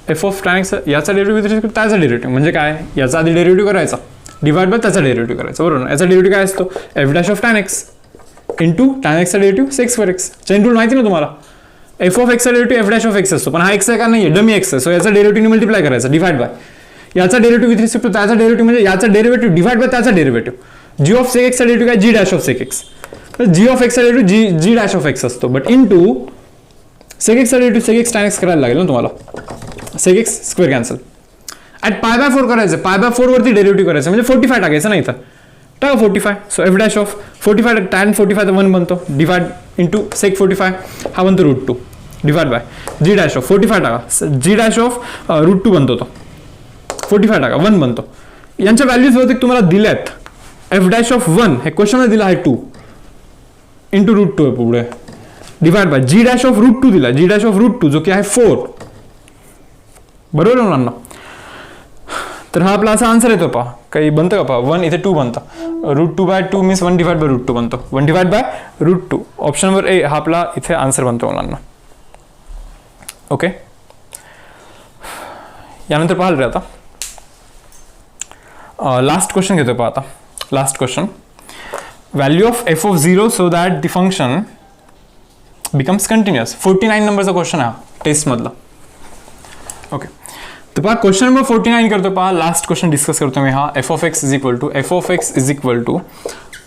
F of tan x याचा derivative with respect त्याचा derivative म्हणजे काय, याचा आधी derivative करायचा divide by त्याचा डेरिव्हेटिव्ह करायचा, बरोबर ना. याचा डेरिव्हेटिव्ह काय असतो, f dash of tan x into tan एक्सचा derivative sec square x. Chain rule माहिती ना तुम्हाला. एफ ऑफ एक्सचा derivative f dash of x असतो, पण हा एक्स आहे का नाही आहे, डमी एक्स आहे. सो याचा डेरिव्हेटिव्ह मल्टिप्लाय करायचा डिवाइड बाय याचा डेरिव्हेटिव्ह विथ रिस्पेक्ट टू त्याचा डेरिव्हेटिव्ह म्हणजे याचा डेरिव्हेटिव्ह डिवाइड बाय त्याचा डेरिव्हेटिव्ह. जी ऑफ सेक एक्सचा डेरिव्हेटिव्ह काय, g dash of sec x. तर जी ऑफ एक्सचा derivative g dash of x असतो, बट इंटू सेक एक्सचा derivative sec x tan x करायला लागेल ना तुम्हाला. Sec x square cancel. At pi by 4 करायचं, पाय बाय 4 वरती डेरिव्हेटिव्ह करायचं म्हणजे 45 टाकायचं ना इथं. टाका 45. So f dash of 45 tan 45 तर 1 बनतो डिवाइड इंटू सेक 45 हा बनतो √2 divide by g dash of 45 टाका, जी डॅश ऑफ √2 बनतो तो 45 टाका 1 बनतो. यांच्या व्हॅल्यूज बहुतेक तुम्हाला दिल्यात. एफ डॅश ऑफ 1 हे क्वेश्चनला दिला आहे 2 इंटू √2 आहे पुढे divide by g dash of √2 दिला, जी डॅश ऑफ √2 जो की आहे 4, बरोबर आहे मुलांना. तर हा आपला असा आन्सर येतो पहा. काही बनतं का पहा. 1 इथे 2 बनतं, √2/2 मीन्स 1 डिवाइड बाय √2 बनतो, 1 divide by √2. Option number A हा आपला इथे आन्सर बनतो मुलांना. ओके. यानंतर पाहाल रे आता लास्ट क्वेश्चन घेतो पहा. आता last question. Value of f of 0 so that the function becomes continuous. 49 नंबरचा क्वेश्चन आहे हा टेस्टमधला. ओके. तर पहा क्वेश्चन नंबर 49 करतो पहा. लास्ट क्वेश्चन डिस्कस करतो मी हा. F of x is equal to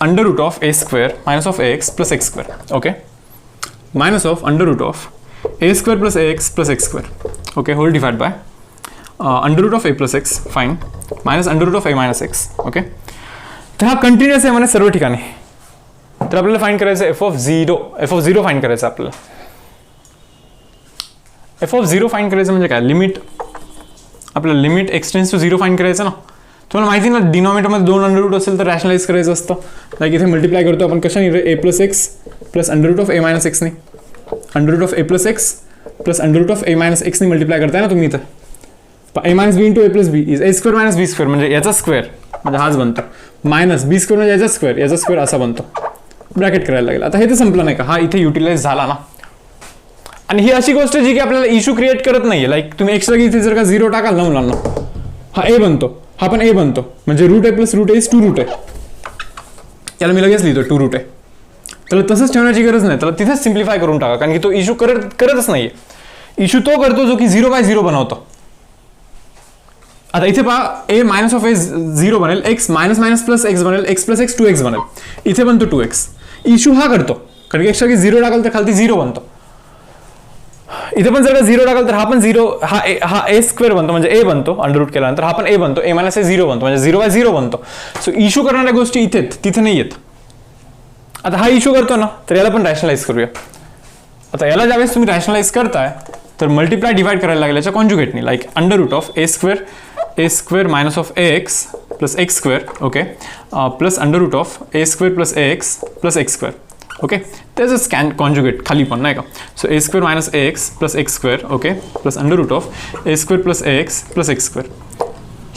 under root of a square minus of a x plus x square. Okay. Minus of under root of a square plus a x plus x square. Okay. Whole divide by under root of a plus x fine minus under root of a minus x. Okay. तर हा continuous आहे मला सर्व ठिकाणी. तर आपल्याला find करायचं F of zero find करायचं आपल्याला. एफ ऑफ 0 फाईंड करायचं म्हणजे काय, लिमिट आपल्याला लिमिट एक्सटेन्स टू 0 फाईंड करायचं ना. तुम्हाला माहिती ना डिनॉमिनेटरमध्ये 2 अंडर रूट असेल तर रॅशनलाइज करायचं असतं. लाईक इथे मल्टिप्लाय करतो आपण कशाने, a plus x plus under root of a minus एक्सने. Under root of a plus x plus under root of a minus एक्सने मल्टिप्लाय करताय ना तुम्ही इथं. A minus b into a plus b is a square minus b square म्हणजे याचा square म्हणजे हाच बनतो, मायनस बी स्क्वेअर म्हणजे याचा स्क्वेअर असा बनतो. ब्रॅकेट करायला लागेल. आता हे तर संपलं नाही का, हा इथे युटिलाइज झाला ना. आणि ही अशी गोष्ट जी की आपल्याला इश्यू क्रिएट करत नाहीये. लाईक तुम्ही एक्स्ट्रा इथे जर का 0 टाकाल ना मुलांना, हा ए बनतो, हा पण ए बनतो म्हणजे root a plus root a is 2 root a. याला मी लगेच लिहितो 2 रूट ए. त्याला तसंच ठेवण्याची गरज नाही, त्याला तिथेच सिम्प्लिफाय करून टाका कारण की तो इश्यू करतच नाहीये. इश्यू तो करतो जो की 0/0 बनवतो. आता इथे पहा ए मायनस ऑफ ए 0 बनेल, x minus minus plus x बनेल, एक्स प्लस एक्स 2x बनेल. इथे बनतो 2x. इश्यू हा करतो कारण की एक्स्ट्रा की 0 टाकाल तर खालती 0 बनतो. इथे पण जर का 0 टाकाल तर हा पण 0, हा ए स्क्वेअर बनतो म्हणजे ए बनतो अंडर रूट केल्यानंतर, हा पण ए बनतो, ए मायनस ए 0 बनतो म्हणजे 0/0 बनतो. सो इश्यू करणाऱ्या गोष्टी इथेच, तिथे नाही येत. आता हा इश्यू करतो ना तर याला पण रॅशनलाइज करूया. आता याला ज्यावेळेस तुम्ही रॅशनलाइज करताय तर मल्टिप्लाय डिवाइड करायला लागेल याच्या कॉन्जुगेटनी. Like under root of a square minus of a x plus x square. Okay. Plus under root of a square plus a x plus x square. Okay. त्याचं स्कॅन कॉन्जुगेट खाली पण नाही का. So a square minus a x plus x square. Okay. Plus under root of a square plus a x plus x square.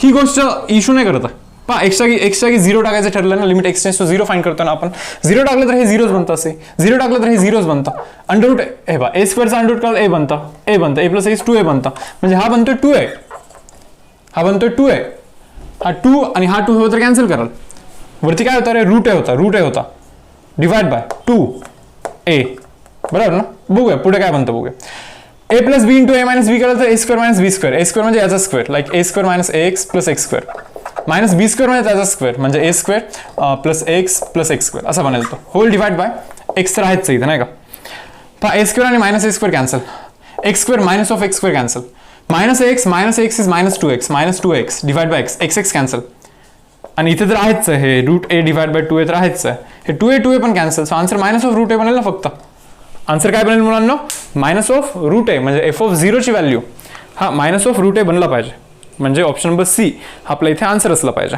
ही गोष्ट issue नाही करत आहे. पहा एक्स्ट्रा की 0 टाकायचं ठरलं ना, लिमिट एक्सटेन्स टू 0 फाईंड करतो ना आपण. 0 टाकलं तर हे 0च बनतं, असे 0 टाकलं तर हे 0च बनतं. अंडर रूट हे बा ए स्क्वेअरचा अंडर रूट ए बनतं, ए प्लस ए 2a बनतं म्हणजे हा बनतोय 2a, हा बनतोय 2a. हा 2 आणि हा 2 होता कॅन्सल कराल. वरती काय होता रे, रूट ए होता डिवाइड बाय 2a. बरोबर ना. बघूया पुढे काय बनतं बघूया. A plus b into a minus b कराल तर a square minus b square. A square म्हणजे याचा square, like a square minus a x plus x square minus b square म्हणजे त्याचा स्क्वेअर म्हणजे a square plus x plus x square असा बनेल तो. होल डिवाइड बाय एक्स तर आहेच इथं नाही का. पहा ए स्क्वेअर आणि minus A square cancel, x square minus of x square cancel, minus x is minus 2x divide by x, x cancel. आणि इथे तर आहेच आहे हे route A divide by 2a तर आहेच आहे. हे 2a पण cancel. So answer minus of root a बनेल ना फक्त. आन्सर काय बनेल मुलांना, मायनस ऑफ रूट ए म्हणजे एफ ऑफ 0 ची व्हॅल्यू हां, मायनस ऑफ रूट ए बनला पाहिजे, म्हणजे ऑप्शन नंबर सी हा आपला इथे आन्सर असला पाहिजे.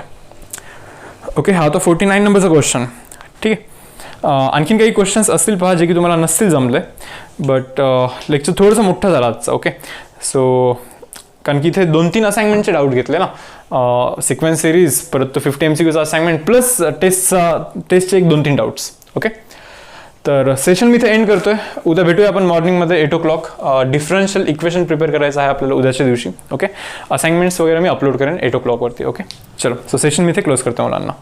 ओके, हा तो 49 नंबरचा क्वेश्चन. ठीक आहे. आणखीन काही क्वेश्चन्स असतील पहा जे की तुम्हाला नसतील जमले, बट लेक्चर थोडंसं मोठं झालं आजचं. ओके, सो कारण की इथे 2-3 असाइनमेंटचे डाऊट घेतले ना, सिक्वेन्स सिरीज, परत तो 50 MCQचा असाइनमेंट प्लस टेस्टचे 1-2-3 डाऊट्स. ओके, तर सेशन मी इथे एंड करतोय. उद्या भेटूया आपण मॉर्निंगमध्ये 8 o'clock. डिफरन्शियल इक्वेशन प्रिपेअर करायचं आहे आपल्याला उद्याच्या दिवशी. ओके, असाइनमेंट्स वगैरे मी अपलोड करेन 8 o'clock वरती. ओके, चलो, सो सेशन मी इथे क्लोज करतो मुलांना.